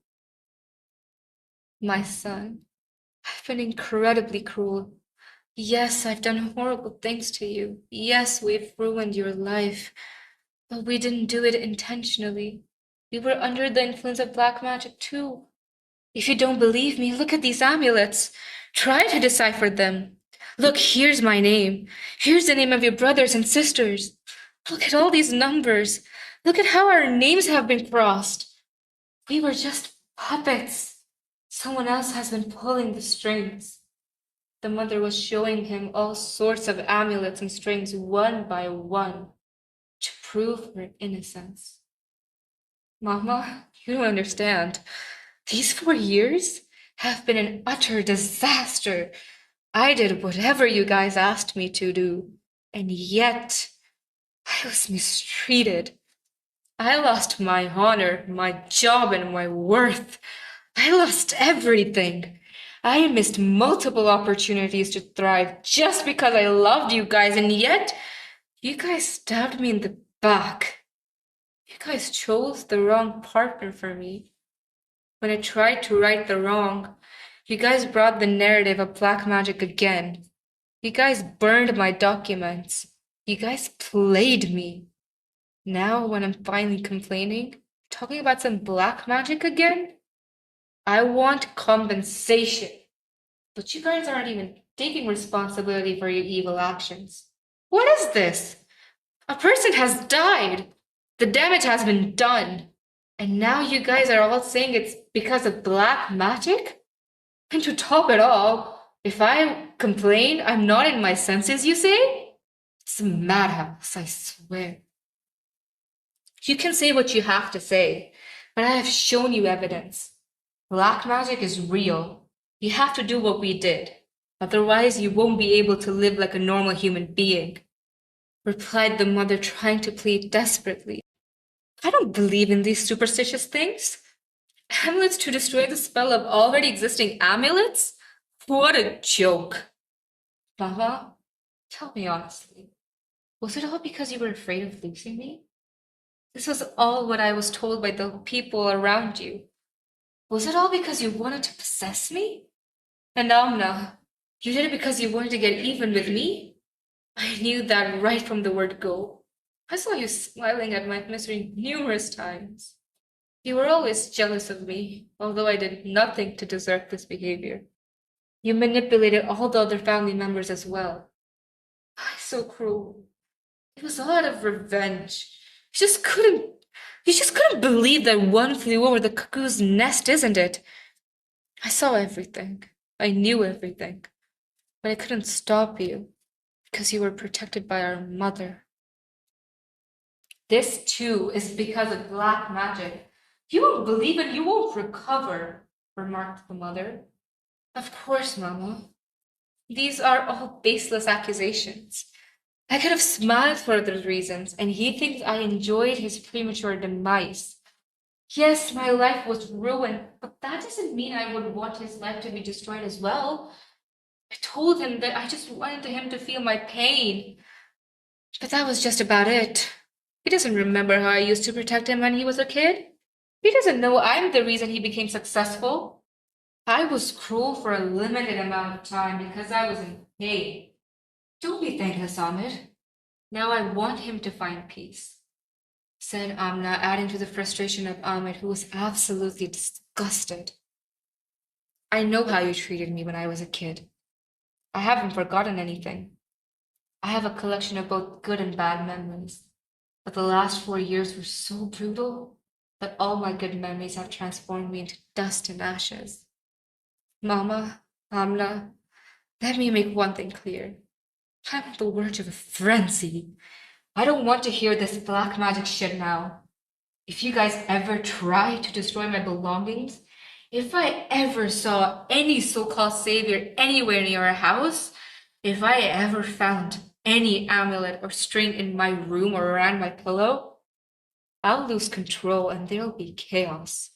My son, I've been incredibly cruel. Yes, I've done horrible things to you. Yes, we've ruined your life. But we didn't do it intentionally. We were under the influence of black magic too. If you don't believe me, look at these amulets. Try to decipher them. Look, here's my name. Here's the name of your brothers and sisters. Look at all these numbers. Look at how our names have been crossed. We were just puppets. Someone else has been pulling the strings. The mother was showing him all sorts of amulets and strings one by one to prove her innocence. Mama, you don't understand. These 4 years have been an utter disaster. I did whatever you guys asked me to do, and yet I was mistreated. I lost my honor, my job, and my worth. I lost everything. I missed multiple opportunities to thrive just because I loved you guys, and yet you guys stabbed me in the back. You guys chose the wrong partner for me. When I tried to right the wrong, you guys brought the narrative of black magic again. You guys burned my documents. You guys played me. Now, when I'm finally complaining, talking about some black magic again, I want compensation. But you guys aren't even taking responsibility for your evil actions. What is this? A person has died. The damage has been done. And now you guys are all saying it's because of black magic? And to top it all, if I complain, I'm not in my senses, you say? It's a madhouse, I swear. You can say what you have to say, but I have shown you evidence. Black magic is real. You have to do what we did. Otherwise, you won't be able to live like a normal human being, replied the mother, trying to plead desperately. I don't believe in these superstitious things. Amulets to destroy the spell of already existing amulets? What a joke. Mama, tell me honestly, was it all because you were afraid of losing me? This was all what I was told by the people around you. Was it all because you wanted to possess me? And Amna, you did it because you wanted to get even with me? I knew that right from the word go. I saw you smiling at my misery numerous times. You were always jealous of me, although I did nothing to deserve this behavior. You manipulated all the other family members as well. I'm so cruel. It was all out of revenge. You just couldn't believe that one flew over the cuckoo's nest, isn't it? I saw everything. I knew everything. But I couldn't stop you because you were protected by our mother. This too is because of black magic. You won't believe it, you won't recover, remarked the mother. Of course, Mama. These are all baseless accusations. I could have smiled for other reasons, and he thinks I enjoyed his premature demise. Yes, my life was ruined, but that doesn't mean I would want his life to be destroyed as well. I told him that I just wanted him to feel my pain. But that was just about it. He doesn't remember how I used to protect him when he was a kid. He doesn't know I'm the reason he became successful. I was cruel for a limited amount of time because I was in pain. Don't be thankless, Ahmed. Now I want him to find peace, said Amna, adding to the frustration of Ahmed, who was absolutely disgusted. I know how you treated me when I was a kid. I haven't forgotten anything. I have a collection of both good and bad memories. But the last 4 years were so brutal that all my good memories have transformed me into dust and ashes. Mama, Amna, let me make one thing clear. I'm on the verge of a frenzy. I don't want to hear this black magic shit now. If you guys ever try to destroy my belongings, if I ever saw any so-called savior anywhere near our house, if I ever found any amulet or string in my room or around my pillow, I'll lose control and there'll be chaos.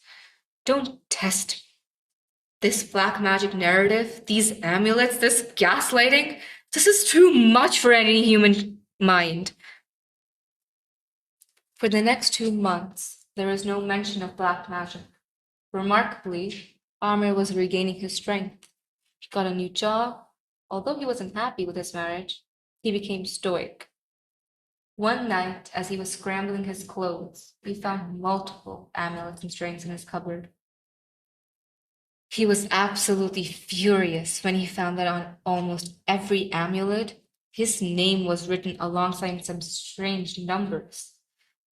Don't test me. This black magic narrative, these amulets, this gaslighting, this is too much for any human mind. For the next 2 months, there was no mention of black magic. Remarkably, Amr was regaining his strength. He got a new job. Although he wasn't happy with his marriage, he became stoic. One night, as he was scrambling his clothes, he found multiple amulets and strings in his cupboard. He was absolutely furious when he found that on almost every amulet, his name was written alongside some strange numbers.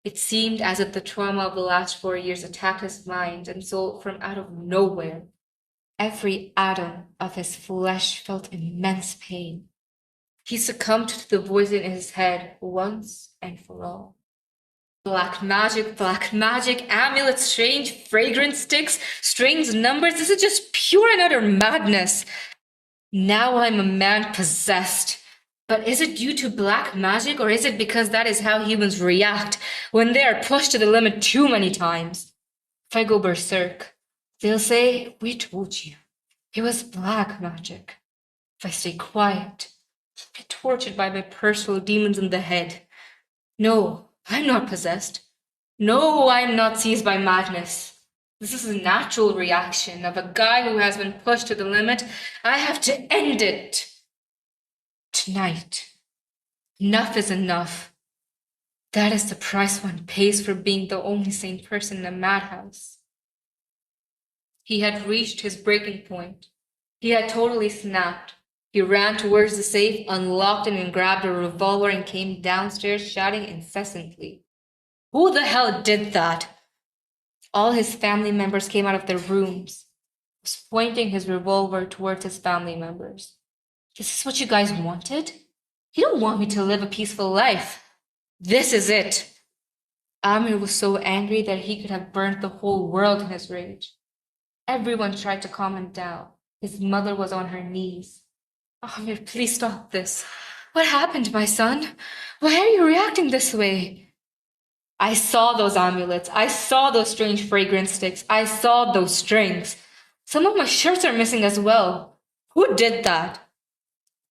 It seemed as if the trauma of the last 4 years attacked his mind, and so from out of nowhere, every atom of his flesh felt immense pain. He succumbed to the voice in his head once and for all. Black magic, amulets, strange fragrance sticks, strings, numbers. This is just pure and utter madness. Now I'm a man possessed. But is it due to black magic, or is it because that is how humans react when they are pushed to the limit too many times? If I go berserk, they'll say, we told you. It was black magic. If I stay quiet, I'll be tortured by my personal demons in the head. No, I'm not possessed. No, I'm not seized by madness. This is a natural reaction of a guy who has been pushed to the limit. I have to end it. Tonight. Enough is enough. That is the price one pays for being the only sane person in a madhouse. He had reached his breaking point. He had totally snapped. He ran towards the safe, unlocked it, and grabbed a revolver and came downstairs shouting incessantly. Who the hell did that? All his family members came out of their rooms. He was pointing his revolver towards his family members. This is what you guys wanted? You don't want me to live a peaceful life. This is it. Amir was so angry that he could have burnt the whole world in his rage. Everyone tried to calm him down. His mother was on her knees. Amir, please stop this. What happened, my son? Why are you reacting this way? I saw those amulets. I saw those strange fragrance sticks. I saw those strings. Some of my shirts are missing as well. Who did that?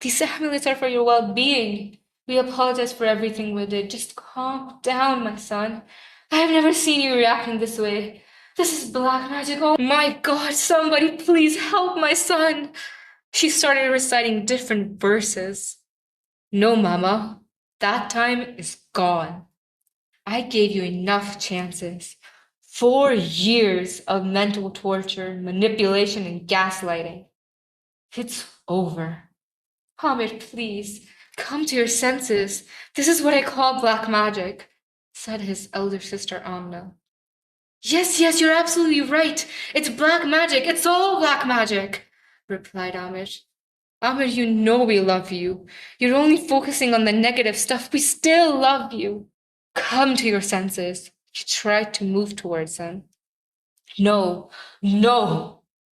These amulets are for your well-being. We apologize for everything we did. Just calm down, my son. I have never seen you reacting this way. This is black magic. Oh my God, somebody please help my son. She started reciting different verses. No, Mama, that time is gone. I gave you enough chances. 4 years of mental torture, manipulation, and gaslighting. It's over. Hamid, please, come to your senses. This is what I call black magic, said his elder sister Amna. Yes, you're absolutely right. It's black magic. It's all black magic, replied Amir. Amir, you know we love you. You're only focusing on the negative stuff. We still love you. Come to your senses. She tried to move towards him. No.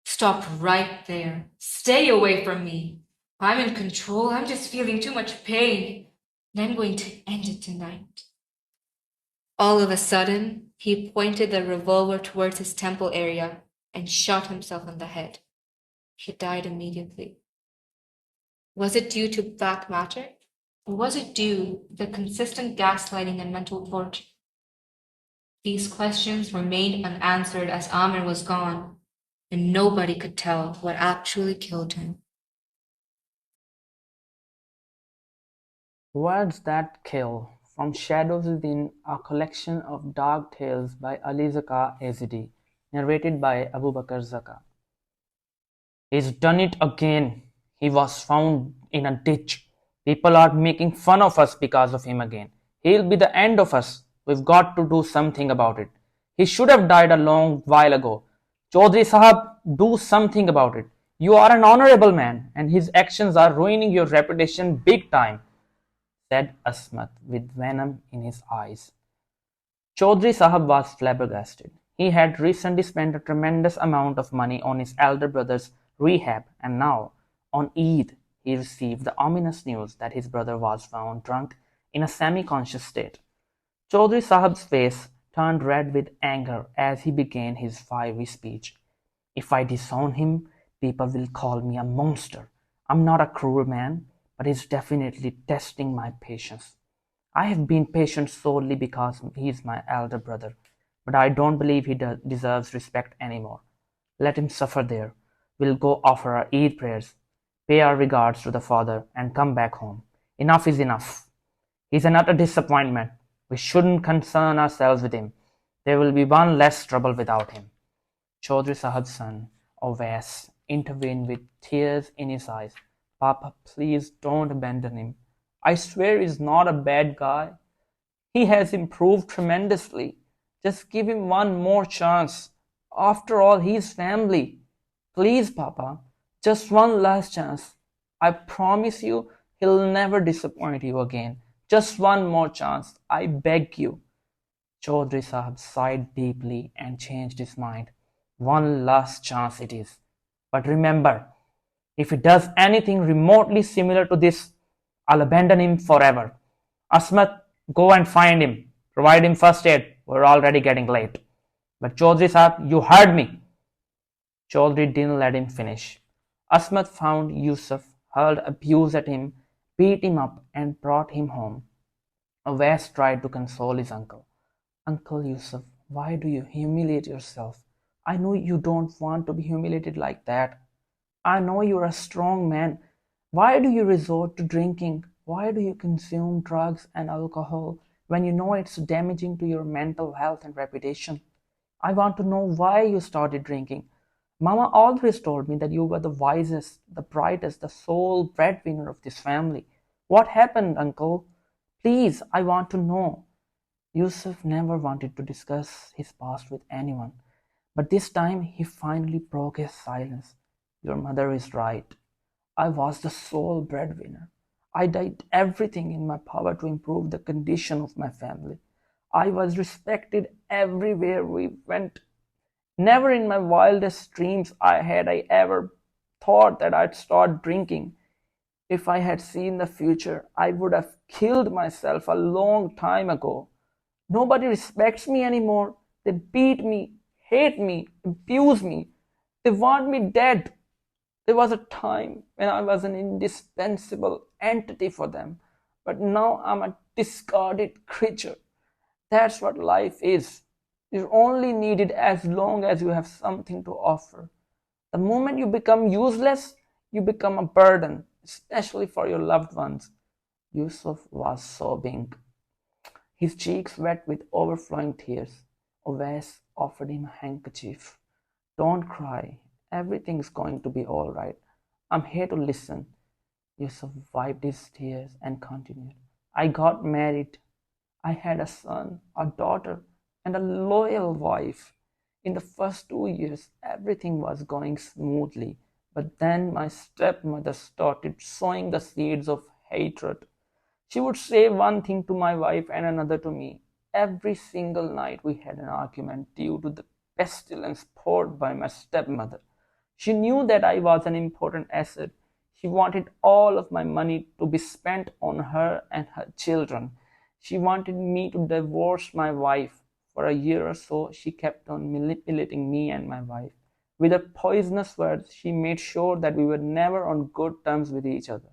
Stop right there. Stay away from me. I'm in control. I'm just feeling too much pain. And I'm going to end it tonight. All of a sudden, he pointed the revolver towards his temple area and shot himself in the head. He died immediately. Was it due to black magic? Or was it due to the consistent gaslighting and mental torture? These questions remained unanswered as Amir was gone, and nobody could tell what actually killed him. Words That Kill, from Shadows Within, a collection of dark tales by Zaka AZD, narrated by Abubakar Zaka. He's done it again. He was found in a ditch. People are making fun of us because of him again. He'll be the end of us. We've got to do something about it. He should have died a long while ago. Chaudhry Sahab, do something about it. You are an honorable man, and his actions are ruining your reputation big time, said Asmat with venom in his eyes. Chaudhry Sahab was flabbergasted. He had recently spent a tremendous amount of money on his elder brother's rehab, and now, on Eid, he received the ominous news that his brother was found drunk in a semi-conscious state. Chaudhry Sahab's face turned red with anger as he began his fiery speech. If I disown him, people will call me a monster. I'm not a cruel man, but he's definitely testing my patience. I have been patient solely because he is my elder brother, but I don't believe he deserves respect anymore. Let him suffer there. We'll go offer our Eid prayers, pay our regards to the father, and come back home. Enough is enough. He's an utter disappointment. We shouldn't concern ourselves with him. There will be one less trouble without him. Chaudhry Sahib's son, Owais, intervened with tears in his eyes. Papa, please don't abandon him. I swear he's not a bad guy. He has improved tremendously. Just give him one more chance. After all, he's family. Please, Papa, just one last chance. I promise you he'll never disappoint you again. Just one more chance. I beg you. Chaudhry Sahib sighed deeply and changed his mind. One last chance it is. But remember, if he does anything remotely similar to this, I'll abandon him forever. Asmat, go and find him. Provide him first aid. We're already getting late. But Chaudhry Sahib, you heard me. Chaudhry didn't let him finish. Asmat found Yusuf, hurled abuse at him, beat him up, and brought him home. Awais tried to console his uncle. Uncle Yusuf, why do you humiliate yourself? I know you don't want to be humiliated like that. I know you're a strong man. Why do you resort to drinking? Why do you consume drugs and alcohol when you know it's damaging to your mental health and reputation? I want to know why you started drinking. Mama always told me that you were the wisest, the brightest, the sole breadwinner of this family. What happened, uncle? Please, I want to know. Yusuf never wanted to discuss his past with anyone, but this time he finally broke his silence. Your mother is right. I was the sole breadwinner. I did everything in my power to improve the condition of my family. I was respected everywhere we went. Never in my wildest dreams had I ever thought that I'd start drinking. If I had seen the future, I would have killed myself a long time ago. Nobody respects me anymore. They beat me, hate me, abuse me. They want me dead. There was a time when I was an indispensable entity for them, but now I'm a discarded creature. That's what life is. You're only needed as long as you have something to offer. The moment you become useless, you become a burden, especially for your loved ones. Yusuf was sobbing, his cheeks wet with overflowing tears. Owais offered him a handkerchief. Don't cry. Everything's going to be all right. I'm here to listen. Yusuf wiped his tears and continued. I got married. I had a son, a daughter, and a loyal wife. In the first 2 years, everything was going smoothly. But then my stepmother started sowing the seeds of hatred. She would say one thing to my wife and another to me. Every single night we had an argument due to the pestilence poured by my stepmother. She knew that I was an important asset. She wanted all of my money to be spent on her and her children. She wanted me to divorce my wife. For a year or so, she kept on manipulating me and my wife. With her poisonous words, she made sure that we were never on good terms with each other.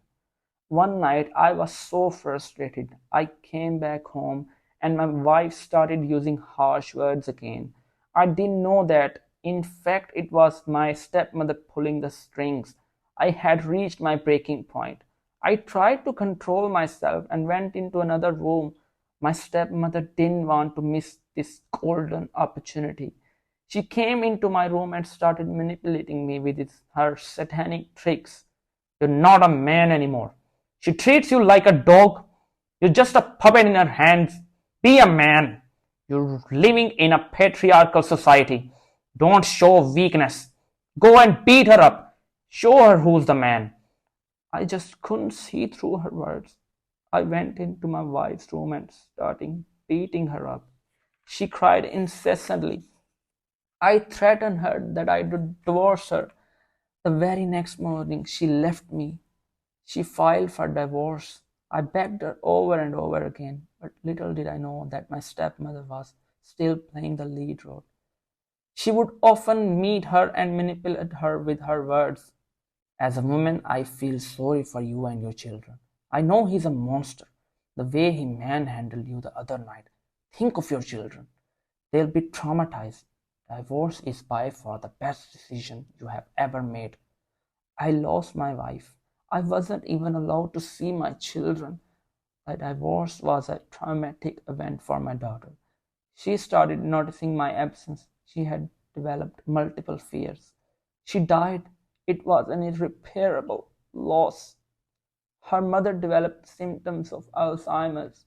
One night I was so frustrated. I came back home and my wife started using harsh words again. I didn't know that. In fact, it was my stepmother pulling the strings. I had reached my breaking point. I tried to control myself and went into another room. My stepmother didn't want to miss this golden opportunity. She came into my room and started manipulating me with her satanic tricks. You're not a man anymore. She treats you like a dog. You're just a puppet in her hands. Be a man. You're living in a patriarchal society. Don't show weakness. Go and beat her up. Show her who's the man. I just couldn't see through her words. I went into my wife's room and started beating her up. She cried incessantly. I threatened her that I would divorce her. The very next morning, she left me. She filed for divorce. I begged her over and over again, but little did I know that my stepmother was still playing the lead role. She would often meet her and manipulate her with her words. As a woman, I feel sorry for you and your children. I know he's a monster. The way he manhandled you the other night. Think of your children. They'll be traumatized. Divorce is by far the best decision you have ever made. I lost my wife. I wasn't even allowed to see my children. The divorce was a traumatic event for my daughter. She started noticing my absence. She had developed multiple fears. She died. It was an irreparable loss. Her mother developed symptoms of Alzheimer's.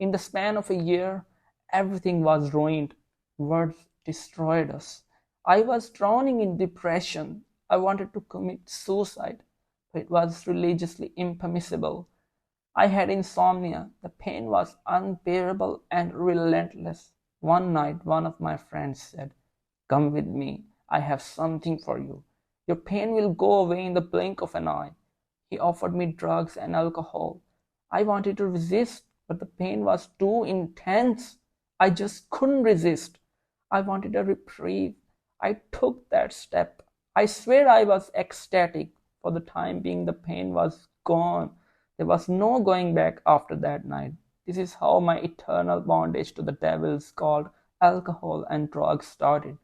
In the span of a year, everything was ruined. Words destroyed us. I was drowning in depression. I wanted to commit suicide, but it was religiously impermissible. I had insomnia. The pain was unbearable and relentless. One night, one of my friends said, "Come with me. I have something for you. Your pain will go away in the blink of an eye." He offered me drugs and alcohol. I wanted to resist, but the pain was too intense. I just couldn't resist. I wanted a reprieve. I took that step. I swear I was ecstatic. For the time being, the pain was gone. There was no going back after that night. This is how my eternal bondage to the devils called alcohol and drugs started.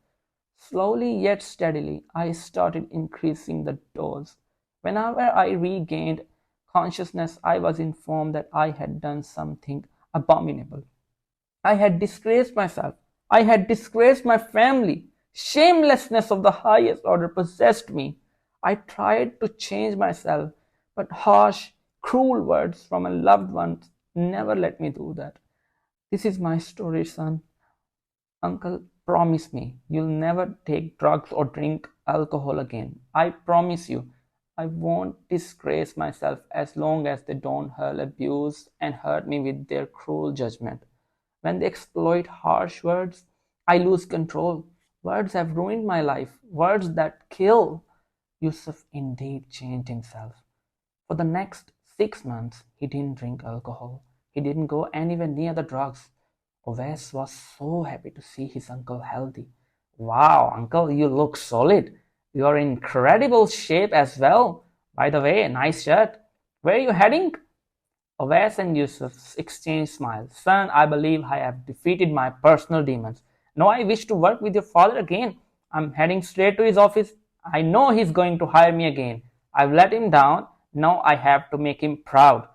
Slowly yet steadily, I started increasing the dose. Whenever I regained consciousness, I was informed that I had done something abominable. I had disgraced myself. I had disgraced my family. Shamelessness of the highest order possessed me. I tried to change myself, but harsh, cruel words from a loved one never let me do that. This is my story, son. Uncle, promise me you'll never take drugs or drink alcohol again. I promise you. I won't disgrace myself as long as they don't hurl abuse and hurt me with their cruel judgment. When they exploit harsh words, I lose control. Words have ruined my life. Words that kill. Yusuf indeed changed himself. For the next 6 months, he didn't drink alcohol. He didn't go anywhere near the drugs. Oves was so happy to see his uncle healthy. Wow, uncle, you look solid. You're in incredible shape as well. By the way, nice shirt. Where are you heading? Oves and Yusuf exchanged smiles. Son, I believe I have defeated my personal demons. Now I wish to work with your father again. I'm heading straight to his office. I know he's going to hire me again. I've let him down. Now I have to make him proud.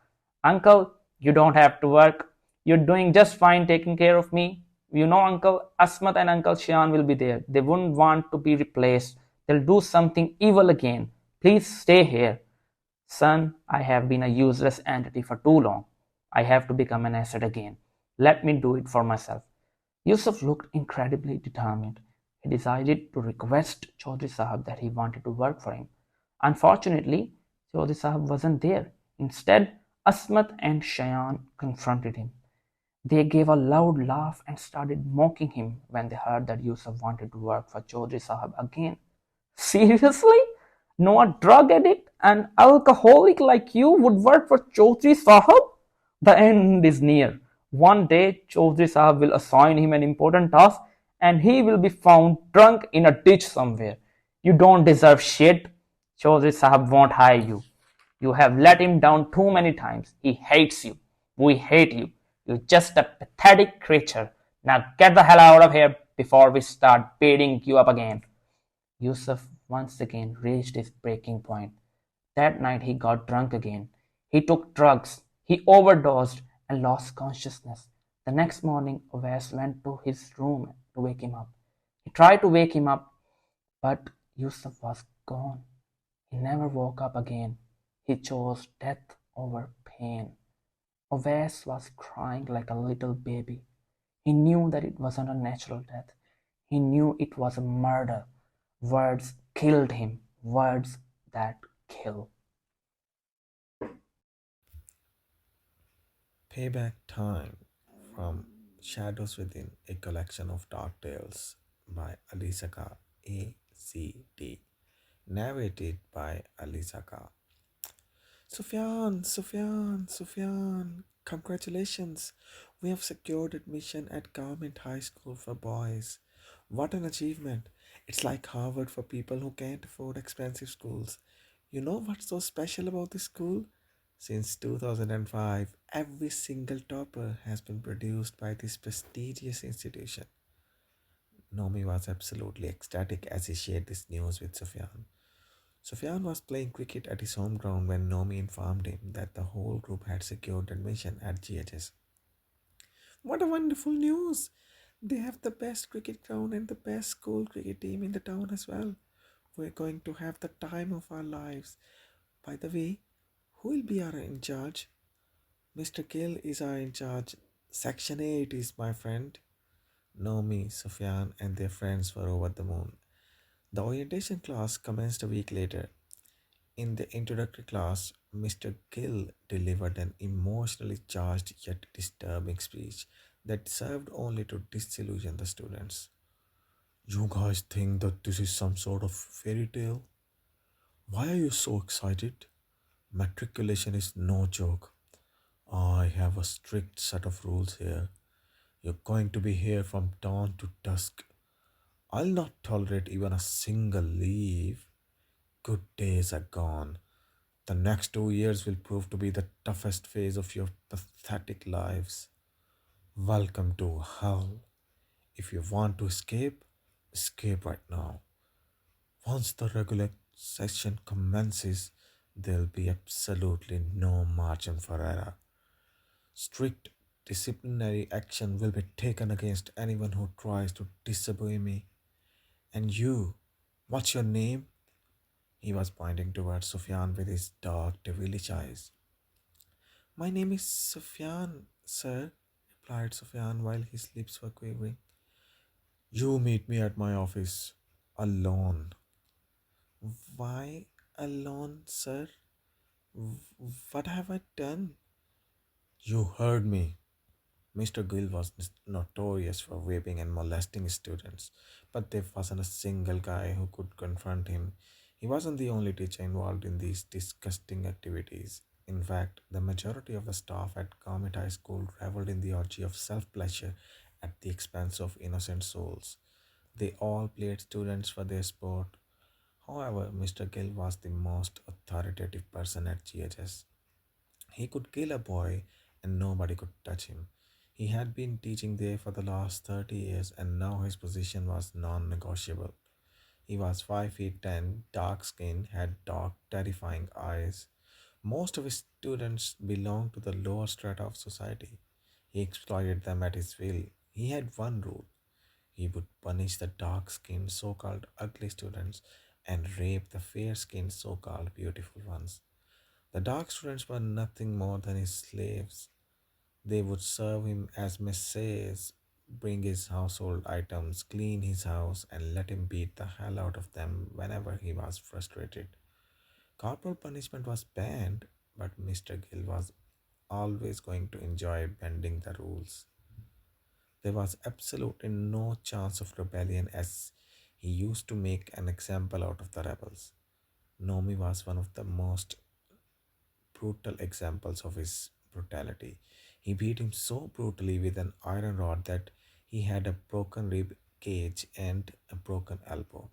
Uncle, you don't have to work. You're doing just fine taking care of me. You know, Uncle Asmat and Uncle Shian will be there. They wouldn't want to be replaced. They'll do something evil again. Please stay here. Son, I have been a useless entity for too long. I have to become an asset again. Let me do it for myself. Yusuf looked incredibly determined. He decided to request Chaudhry Sahab that he wanted to work for him. Unfortunately, Chaudhry Sahab wasn't there. Instead, Asmat and Shayan confronted him. They gave a loud laugh and started mocking him when they heard that Yusuf wanted to work for Chaudhry Sahab again. Seriously? No, a drug addict and alcoholic like you would work for Chaudhry Sahab? The end is near. One day, Chaudhry Sahab will assign him an important task and he will be found drunk in a ditch somewhere. You don't deserve shit. Chaudhry Sahab won't hire you. You have let him down too many times. He hates you. We hate you. You're just a pathetic creature. Now get the hell out of here before we start beating you up again. Yusuf once again reached his breaking point. That night he got drunk again. He took drugs. He overdosed and lost consciousness. The next morning, Oves went to his room to wake him up. He tried to wake him up, but Yusuf was gone. He never woke up again. He chose death over pain. Oves was crying like a little baby. He knew that it wasn't a natural death. He knew it was a murder. Words killed him. Words that kill. Payback Time from Shadows Within, a collection of dark tales by Alisaka AZD. Narrated by Alisaka. Sufyan, congratulations. We have secured admission at Government High School for boys. What an achievement. It's like Harvard for people who can't afford expensive schools. You know what's so special about this school? Since 2005, every single topper has been produced by this prestigious institution. Nomi was absolutely ecstatic as he shared this news with Sufyan. Sufyan was playing cricket at his home ground when Nomi informed him that the whole group had secured admission at GHS. What a wonderful news! They have the best cricket ground and the best school cricket team in the town as well. We're going to have the time of our lives. By the way, who will be our in charge? Mr. Gill is our in charge. Section 8 is my friend. Nomi, Sufyan, and their friends were over the moon. The orientation class commenced a week later. In the introductory class, Mr. Gill delivered an emotionally charged yet disturbing speech that served only to disillusion the students. You guys think that this is some sort of fairy tale? Why are you so excited? Matriculation is no joke. I have a strict set of rules here. You're going to be here from dawn to dusk. I'll not tolerate even a single leave. Good days are gone. The next 2 years will prove to be the toughest phase of your pathetic lives. Welcome to hell. If you want to escape, escape right now. Once the regular session commences, there'll be absolutely no margin for error. Strict disciplinary action will be taken against anyone who tries to disobey me. And you, what's your name? He was pointing towards Sufyan with his dark, devilish eyes. My name is Sufyan, sir, replied Sufyan while his lips were quivering. You meet me at my office, alone. Why alone, sir? What have I done? You heard me. Mr. Gill was notorious for raping and molesting students, but there wasn't a single guy who could confront him. He wasn't the only teacher involved in these disgusting activities. In fact, the majority of the staff at Comet High School reveled in the orgy of self pleasure at the expense of innocent souls. They all played students for their sport. However, Mr. Gill was the most authoritative person at GHS. He could kill a boy and nobody could touch him. He had been teaching there for the last 30 years and now his position was non negotiable. He was 5 feet 10, dark skinned, had dark, terrifying eyes. Most of his students belonged to the lower strata of society. He exploited them at his will. He had one rule: he would punish the dark skinned, so called ugly students and rape the fair skinned, so called beautiful ones. The dark students were nothing more than his slaves. They would serve him as messiahs, bring his household items, clean his house, and let him beat the hell out of them whenever he was frustrated. Corporal punishment was banned, but Mr. Gill was always going to enjoy bending the rules. There was absolutely no chance of rebellion as he used to make an example out of the rebels. Nomi was one of the most brutal examples of his brutality. He beat him so brutally with an iron rod that he had a broken rib cage and a broken elbow.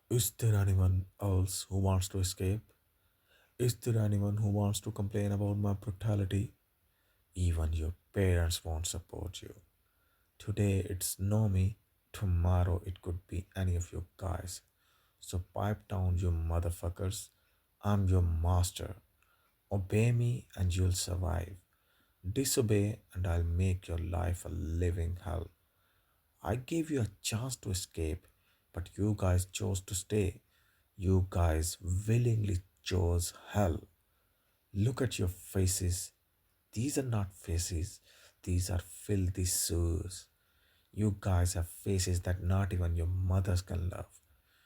Is there anyone else who wants to escape? Is there anyone who wants to complain about my brutality? Even your parents won't support you. Today it's Nomi, tomorrow it could be any of you guys. So pipe down, you motherfuckers. I'm your master. Obey me and you'll survive. Disobey and I'll make your life a living hell. I gave you a chance to escape, but you guys chose to stay. You guys willingly chose hell. Look at your faces. These are not faces, these are filthy sewers. You guys have faces that not even your mothers can love.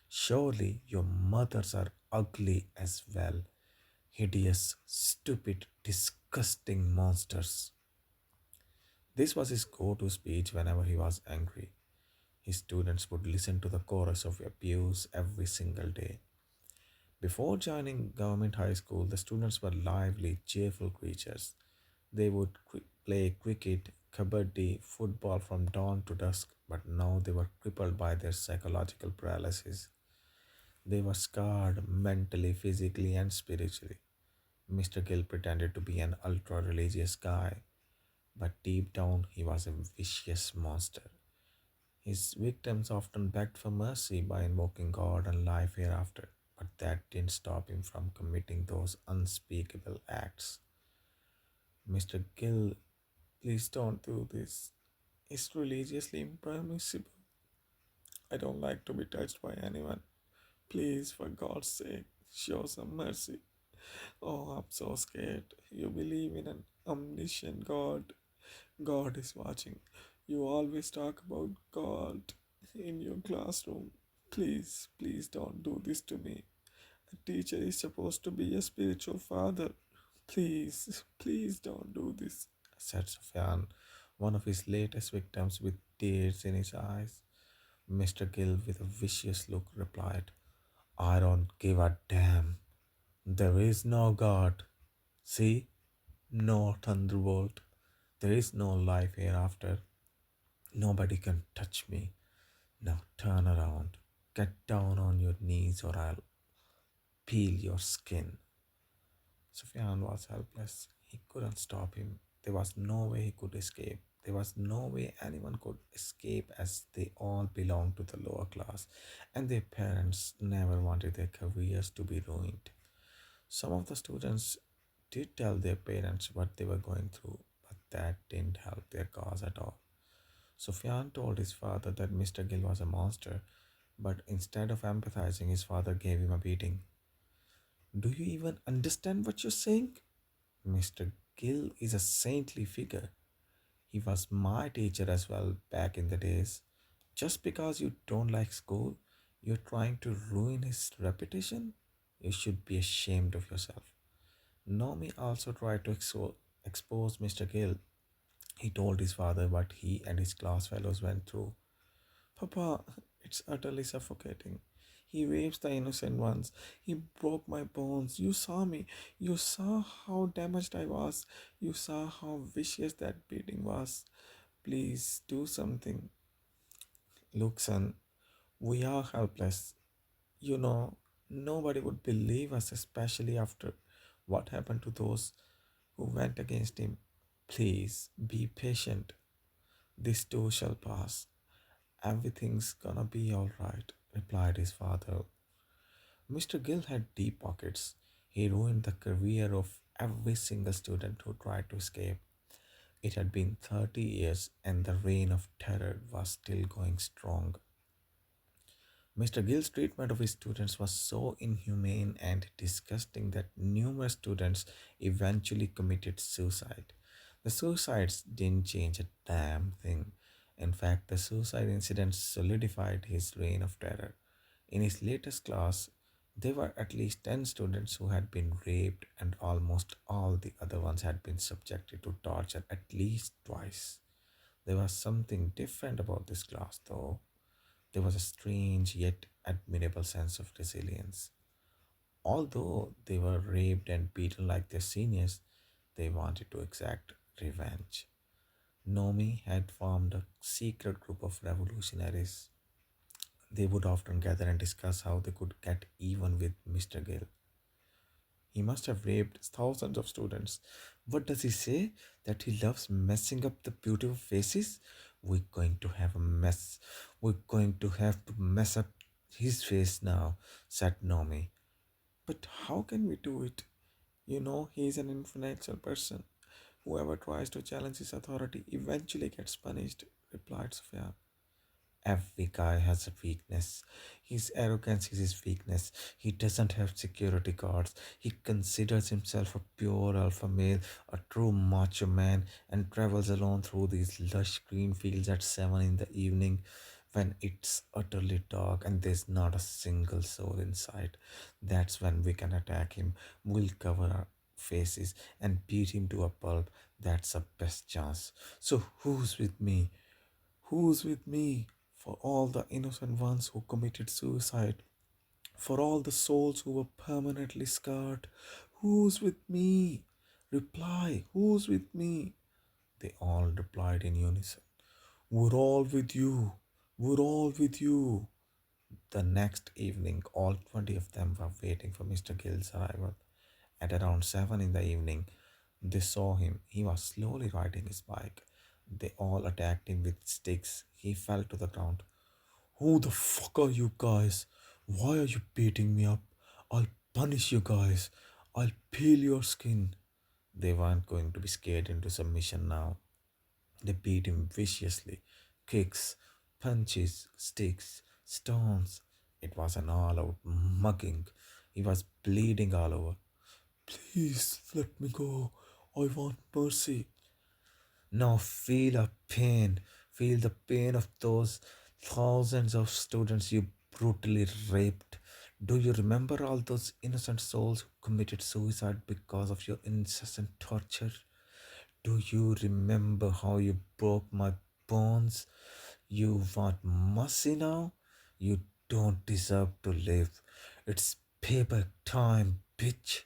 Surely your mothers are ugly as well. Hideous, stupid, disgusting monsters. This was his go to speech whenever he was angry. His students would listen to the chorus of abuse every single day. Before joining government high school, the students were lively, cheerful creatures. They would play cricket, kabaddi, football from dawn to dusk, but now they were crippled by their psychological paralysis. They were scarred mentally, physically, and spiritually. Mr. Gill pretended to be an ultra religious guy, but deep down he was a vicious monster. His victims often begged for mercy by invoking God and life hereafter, but that didn't stop him from committing those unspeakable acts. Mr. Gill, please don't do this. It's religiously impermissible. I don't like to be touched by anyone. Please, for God's sake, show some mercy. Oh, I'm so scared. You believe in an omniscient God. God is watching. You always talk about God in your classroom. Please, please don't do this to me. A teacher is supposed to be a spiritual father. Please, please don't do this, said Sufyan, one of his latest victims with tears in his eyes. Mr. Gill, with a vicious look, replied, I don't give a damn. There is no God. See? No thunderbolt. There is no life hereafter. Nobody can touch me. Now turn around. Get down on your knees or I'll peel your skin. Sufyan was helpless. He couldn't stop him. There was no way he could escape. There was no way anyone could escape as they all belonged to the lower class and their parents never wanted their careers to be ruined. Some of the students did tell their parents what they were going through, but that didn't help their cause at all. Sufyan told his father that Mr. Gill was a monster, but instead of empathizing, his father gave him a beating. Do you even understand what you're saying? Mr. Gill is a saintly figure. He was my teacher as well back in the days. Just because you don't like school, you're trying to ruin his reputation? You should be ashamed of yourself. Nomi also tried to expose Mr. Gill. He told his father what he and his class fellows went through. Papa, it's utterly suffocating. He rapes the innocent ones. He broke my bones. You saw me. You saw how damaged I was. You saw how vicious that beating was. Please do something. Look, son, we are helpless. You know, nobody would believe us, especially after what happened to those who went against him. Please be patient. This too shall pass. Everything's gonna be all right, replied his father. Mr. Gill had deep pockets. He ruined the career of every single student who tried to escape. It had been 30 years and the reign of terror was still going strong. Mr. Gill's treatment of his students was so inhumane and disgusting that numerous students eventually committed suicide. The suicides didn't change a damn thing. In fact, the suicide incidents solidified his reign of terror. In his latest class, there were at least 10 students who had been raped, and almost all the other ones had been subjected to torture at least twice. There was something different about this class, though. There was a strange yet admirable sense of resilience. Although they were raped and beaten like their seniors, they wanted to exact revenge. Nomi had formed a secret group of revolutionaries. They would often gather and discuss how they could get even with Mr. Gill. He must have raped thousands of students. What does he say? That he loves messing up the beautiful faces? We're going to have a mess. We're going to have to mess up his face now, said Nomi. But how can we do it? You know, he's an influential person. Whoever tries to challenge his authority eventually gets punished, replied Sufyan. Every guy has a weakness. His arrogance is his weakness. He doesn't have security guards. He considers himself a pure alpha male, a true macho man, and travels alone through these lush green fields at 7 in the evening when it's utterly dark and there's not a single soul in sight. That's when we can attack him. We'll cover our faces and beat him to a pulp. That's the best chance. So who's with me? Who's with me? For all the innocent ones who committed suicide, for all the souls who were permanently scarred, who's with me? Reply, who's with me? They all replied in unison, we're all with you, we're all with you. The next evening, all 20 of them were waiting for Mr. Gill's arrival. At around 7 in the evening, they saw him. He was slowly riding his bike. They all attacked him with sticks. He fell to the ground. Who the fuck are you guys? Why are you beating me up? I'll punish you guys. I'll peel your skin. They weren't going to be scared into submission now. They beat him viciously. Kicks, punches, sticks, stones. It was an all out mugging. He was bleeding all over. Please let me go. I want mercy. Now feel a pain. Feel the pain of those thousands of students you brutally raped. Do you remember all those innocent souls who committed suicide because of your incessant torture? Do you remember how you broke my bones? You want mercy now? You don't deserve to live. It's payback time, bitch.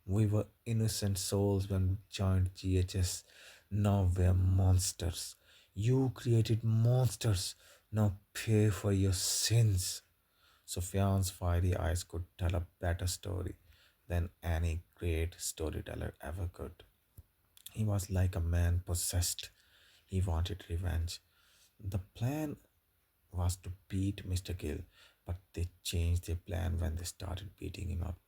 We were innocent souls when we joined GHS. Now we're monsters. You created monsters. Now pay for your sins. Sufyan's fiery eyes could tell a better story than any great storyteller ever could. He was like a man possessed. He wanted revenge. The plan was to beat Mr. Gill, but they changed their plan when they started beating him up.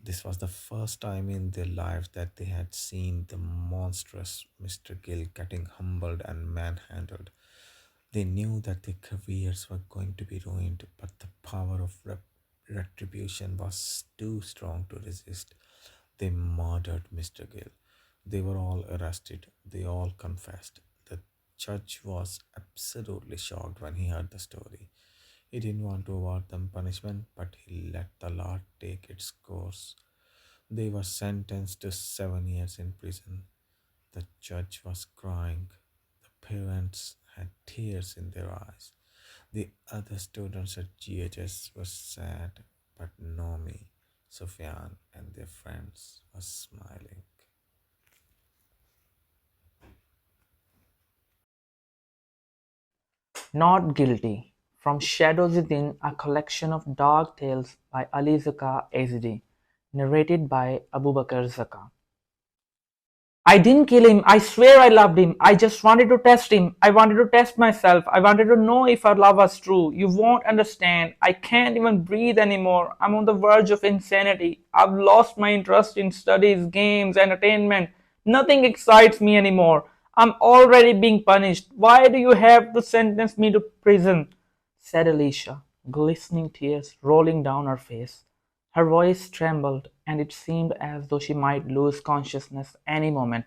This was the first time in their lives that they had seen the monstrous Mr. Gill getting humbled and manhandled. They knew that their careers were going to be ruined, but the power of retribution was too strong to resist. They murdered Mr. Gill. They were all arrested. They all confessed. The judge was absolutely shocked when he heard the story. He didn't want to award them punishment, but he let the law take its course. They were sentenced to 7 years in prison. The judge was crying. The parents had tears in their eyes. The other students at GHS were sad, but Nomi, Sufyan, and their friends were smiling. Not Guilty, from Shadows Within, a collection of dark tales by Ali Zaka AZD, narrated by Abubakar Zaka. I didn't kill him. I swear I loved him. I just wanted to test him. I wanted to test myself. I wanted to know if our love was true. You won't understand. I can't even breathe anymore. I'm on the verge of insanity. I've lost my interest in studies, games, entertainment. Nothing excites me anymore. I'm already being punished. Why do you have to sentence me to prison? Said Alicia, glistening tears rolling down her face. Her voice trembled, and it seemed as though she might lose consciousness any moment.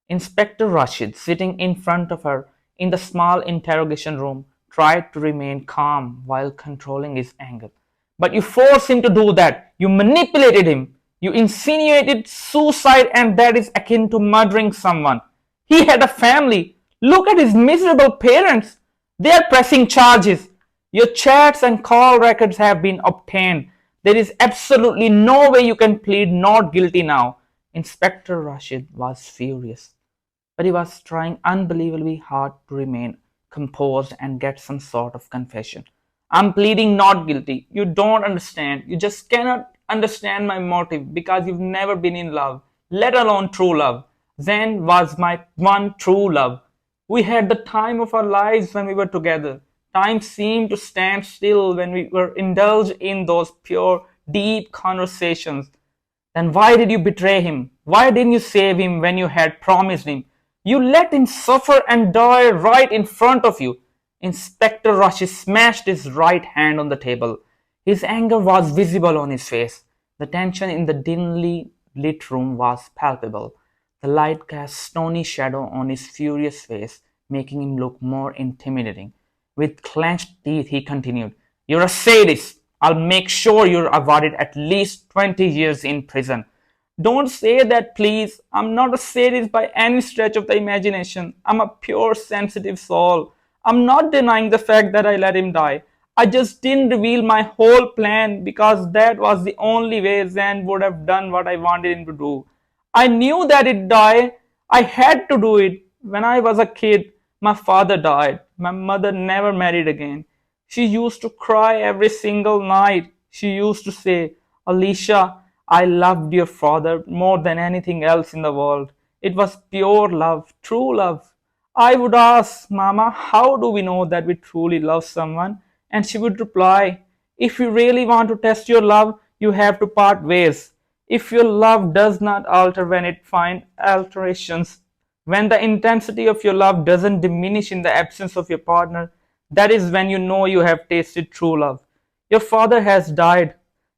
Inspector Rashid, sitting in front of her in the small interrogation room, tried to remain calm while controlling his anger. But you forced him to do that. You manipulated him. You insinuated suicide, and that is akin to murdering someone. He had a family. Look at his miserable parents. They are pressing charges. Your chats and call records have been obtained. There is absolutely no way you can plead not guilty now. Inspector Rashid was furious, but he was trying unbelievably hard to remain composed and get some sort of confession. I'm pleading not guilty. You don't understand. You just cannot understand my motive because you've never been in love, let alone true love. Zen was my one true love. We had the time of our lives when we were together. Time seemed to stand still when we were indulged in those pure, deep conversations. Then why did you betray him? Why didn't you save him when you had promised him? You let him suffer and die right in front of you. Inspector Rashi smashed his right hand on the table. His anger was visible on his face. The tension in the dimly lit room was palpable. The light cast stony shadow on his furious face, making him look more intimidating. With clenched teeth, he continued, "You're a sadist. I'll make sure you're awarded at least 20 years in prison." "Don't say that, please. I'm not a sadist by any stretch of the imagination. I'm a pure, sensitive soul. I'm not denying the fact that I let him die. I just didn't reveal my whole plan because that was the only way Zan would have done what I wanted him to do. I knew that he'd die. I had to do it. When I was a kid, my father died. My mother never married again. She used to cry every single night. She used to say, 'Alicia, I loved your father more than anything else in the world.' It was pure love, true love. I would ask, 'Mama, how do we know that we truly love someone?' And she would reply, 'If you really want to test your love, you have to part ways. If your love does not alter when it finds alterations, when the intensity of your love doesn't diminish in the absence of your partner, that is when you know you have tasted true love. Your father has died.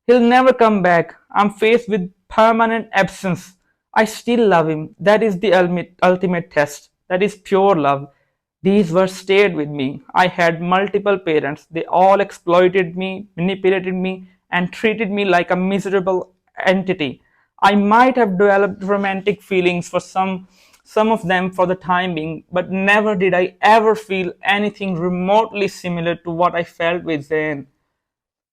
He'll never come back. I'm faced with permanent absence. I still love him. That is the ultimate test. That is pure love.' These words stayed with me. I had multiple parents. They all exploited me, manipulated me, and treated me like a miserable entity. I might have developed romantic feelings for some of them for the time being, but never did I ever feel anything remotely similar to what I felt with Zayn.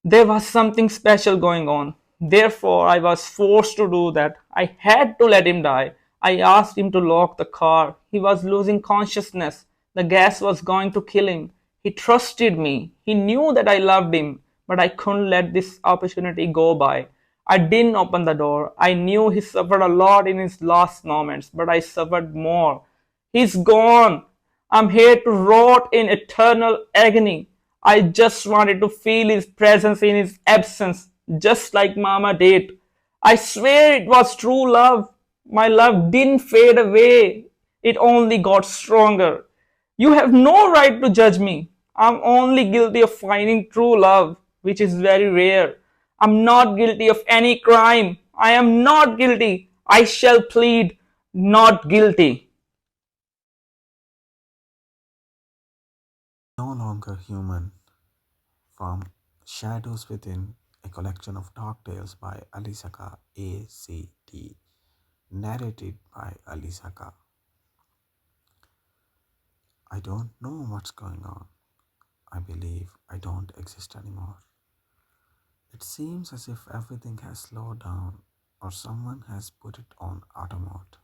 There was something special going on. Therefore, I was forced to do that. I had to let him die. I asked him to lock the car. He was losing consciousness. The gas was going to kill him. He trusted me. He knew that I loved him, but I couldn't let this opportunity go by. I didn't open the door. I knew he suffered a lot in his last moments, but I suffered more. He's gone. I'm here to rot in eternal agony. I just wanted to feel his presence in his absence, just like Mama did. I swear it was true love. My love didn't fade away, it only got stronger. You have no right to judge me. I'm only guilty of finding true love, which is very rare. I'm not guilty of any crime. I am not guilty. I shall plead not guilty. No longer human. From Shadows Within, a collection of dark tales by Alisaka AZD, narrated by Alisaka. I don't know what's going on. I believe I don't exist anymore. It seems as if everything has slowed down or someone has put it on auto mode.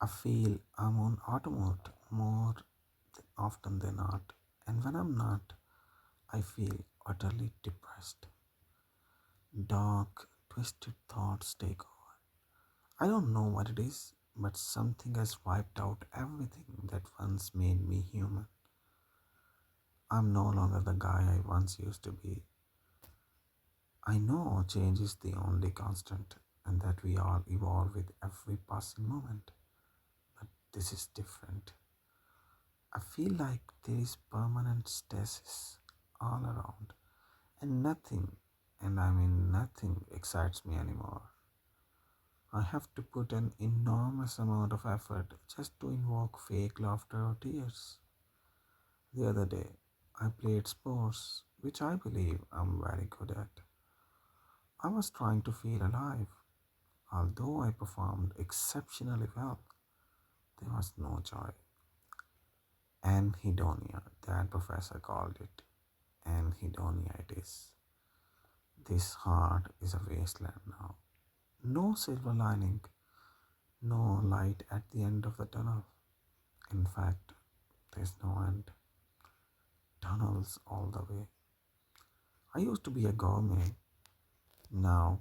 I feel I'm on auto mode more often than not, and when I'm not, I feel utterly depressed. Dark, twisted thoughts take over. I don't know what it is, but something has wiped out everything that once made me human. I'm no longer the guy I once used to be. I know change is the only constant and that we all evolve with every passing moment. But this is different. I feel like there is permanent stasis all around and nothing, and I mean nothing, excites me anymore. I have to put an enormous amount of effort just to invoke fake laughter or tears. The other day, I played sports, which I believe I'm very good at. I was trying to feel alive. Although I performed exceptionally well, there was no joy. Anhedonia, that professor called it. Anhedonia it is. This heart is a wasteland now. No silver lining, no light at the end of the tunnel. In fact, there's no end. Tunnels all the way. I used to be a gourmet. Now,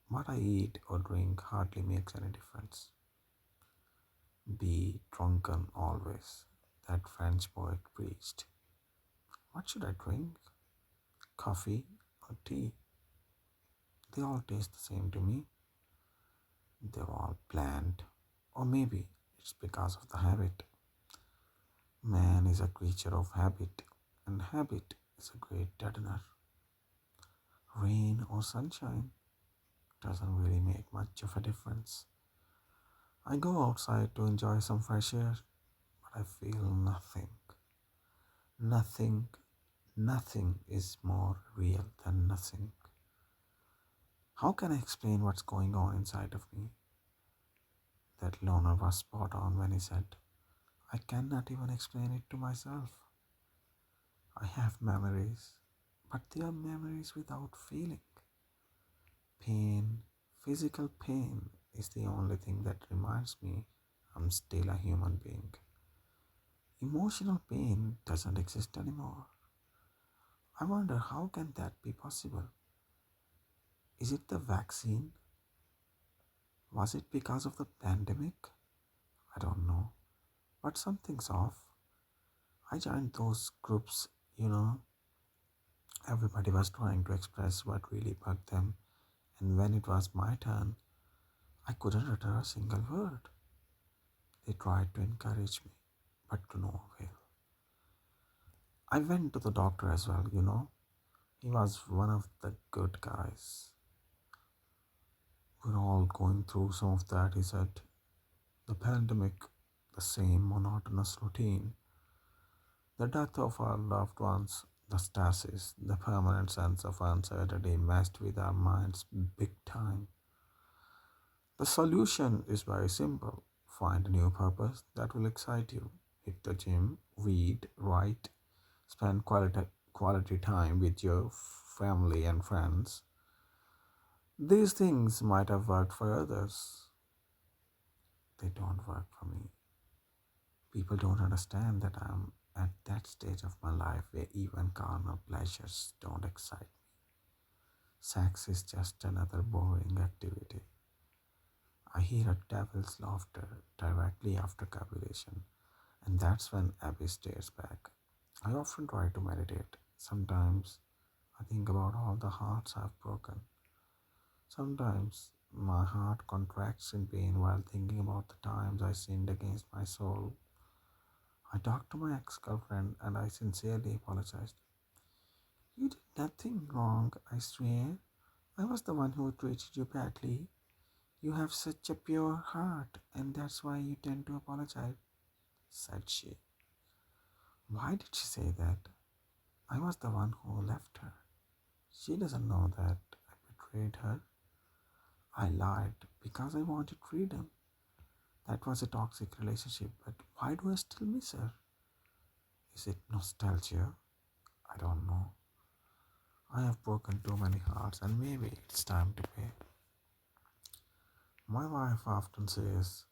what I eat or drink hardly makes any difference. Be drunken always, that French poet preached. What should I drink? Coffee or tea? They all taste the same to me. They're all bland. Or maybe it's because of the habit. Man is a creature of habit, and habit is a great deadener. Rain or sunshine doesn't really make much of a difference. I go outside to enjoy some fresh air, but I feel nothing. Nothing, nothing is more real than nothing. How can I explain what's going on inside of me? That loner was spot on when he said, I cannot even explain it to myself. I have memories, but they are memories without feeling. Pain, physical pain, is the only thing that reminds me I'm still a human being. Emotional pain doesn't exist anymore. I wonder how can that be possible? Is it the vaccine? Was it because of the pandemic? I don't know. But something's off. I joined those groups, you know, everybody was trying to express what really bugged them, and when it was my turn, I couldn't utter a single word. They tried to encourage me, but to no avail. I went to the doctor as well, you know. He was one of the good guys. We're all going through some of that, he said. The pandemic, the same monotonous routine, the death of our loved ones, the stasis, the permanent sense of uncertainty messed with our minds big time. The solution is very simple. Find a new purpose that will excite you. Hit the gym, read, write, spend quality time with your family and friends. These things might have worked for others. They don't work for me. People don't understand that I'm at that stage of my life where even carnal pleasures don't excite me. Sex is just another boring activity. I hear a devil's laughter directly after copulation, and that's when Abby stares back. I often try to meditate. Sometimes I think about all the hearts I've broken. Sometimes my heart contracts in pain while thinking about the times I sinned against my soul. I talked to my ex girlfriend and I sincerely apologized. You did nothing wrong, I swear. I was the one who treated you badly. You have such a pure heart, and that's why you tend to apologize, said she. Why did she say that? I was the one who left her. She doesn't know that I betrayed her. I lied because I wanted freedom. That was a toxic relationship, but why do I still miss her? Is it nostalgia? I don't know. I have broken too many hearts, and maybe it's time to pay. My wife often says,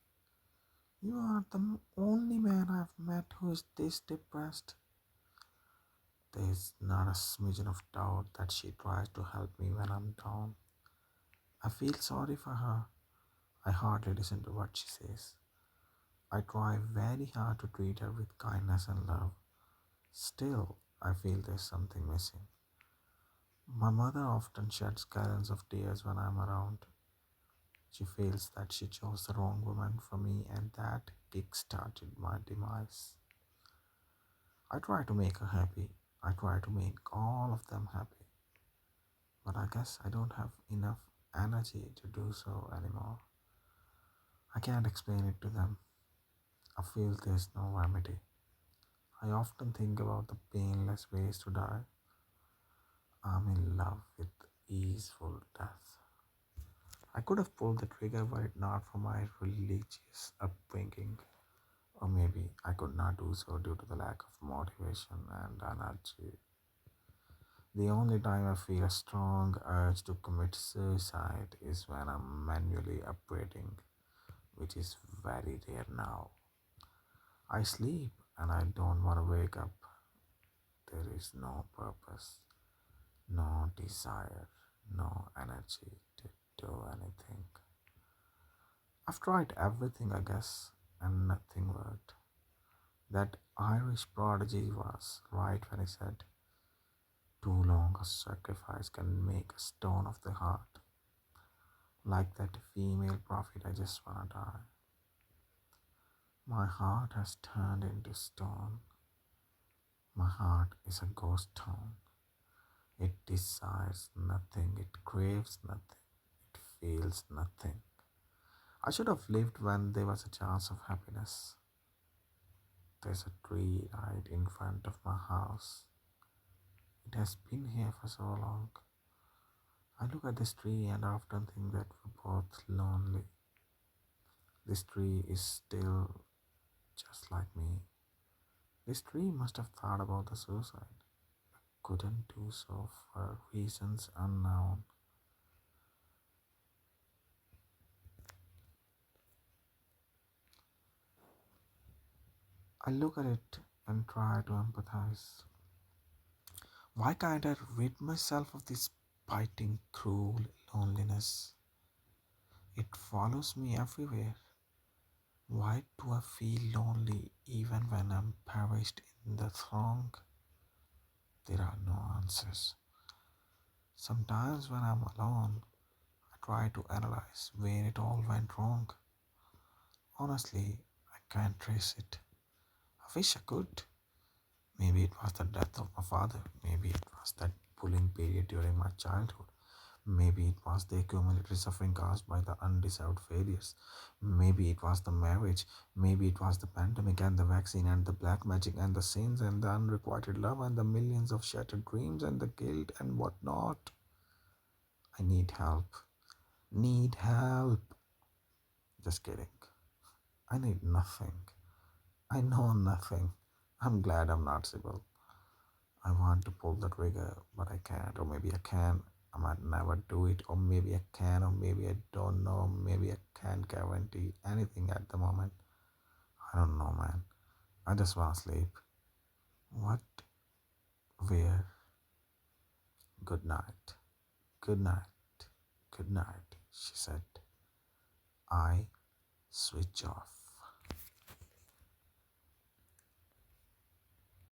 you are the only man I've met who is this depressed. There's not a smidgen of doubt that she tries to help me when I'm down. I feel sorry for her. I hardly listen to what she says. I try very hard to treat her with kindness and love. Still, I feel there's something missing. My mother often sheds gallons of tears when I'm around. She feels that she chose the wrong woman for me and that kick-started my demise. I try to make her happy. I try to make all of them happy. But I guess I don't have enough energy to do so anymore. I can't explain it to them. I feel there's no remedy. I often think about the painless ways to die. I'm in love with easeful death. I could have pulled the trigger were it not for my religious upbringing. Or maybe I could not do so due to the lack of motivation and energy. The only time I feel a strong urge to commit suicide is when I'm manually upgrading, which is very rare now. I sleep and I don't want to wake up. There is no purpose, no desire, no energy to do anything. I've tried everything, I guess, and nothing worked. That Irish prodigy was right when he said, too long a sacrifice can make a stone of the heart. Like that female prophet, I just wanna die. My heart has turned into stone. My heart is a ghost town. It desires nothing, it craves nothing, it feels nothing. I should have lived when there was a chance of happiness. There's a tree right in front of my house. It has been here for so long. I look at this tree and I often think that we're both lonely. This tree is still just like me. This tree must have thought about the suicide. Couldn't do so for reasons unknown. I look at it and try to empathize. Why can't I rid myself of this biting, cruel loneliness? It follows me everywhere. Why do I feel lonely even when I'm perished in the throng? There are no answers. Sometimes when I'm alone, I try to analyze where it all went wrong. Honestly, I can't trace it. I wish I could. Maybe it was the death of my father. Maybe it was that bullying period during my childhood. Maybe it was the accumulated suffering caused by the undeserved failures. Maybe it was the marriage. Maybe it was the pandemic and the vaccine and the black magic and the sins and the unrequited love and the millions of shattered dreams and the guilt and whatnot. I need help. Need help. Just kidding. I need nothing. I know nothing. I'm glad I'm not Sybil. I want to pull the trigger, but I can't, or maybe I can. I might never do it, or maybe I can, or maybe I don't know. Maybe I can't guarantee anything at the moment. I don't know, man. I just want to sleep. What? Where? Good night. Good night. Good night, she said. I switch off.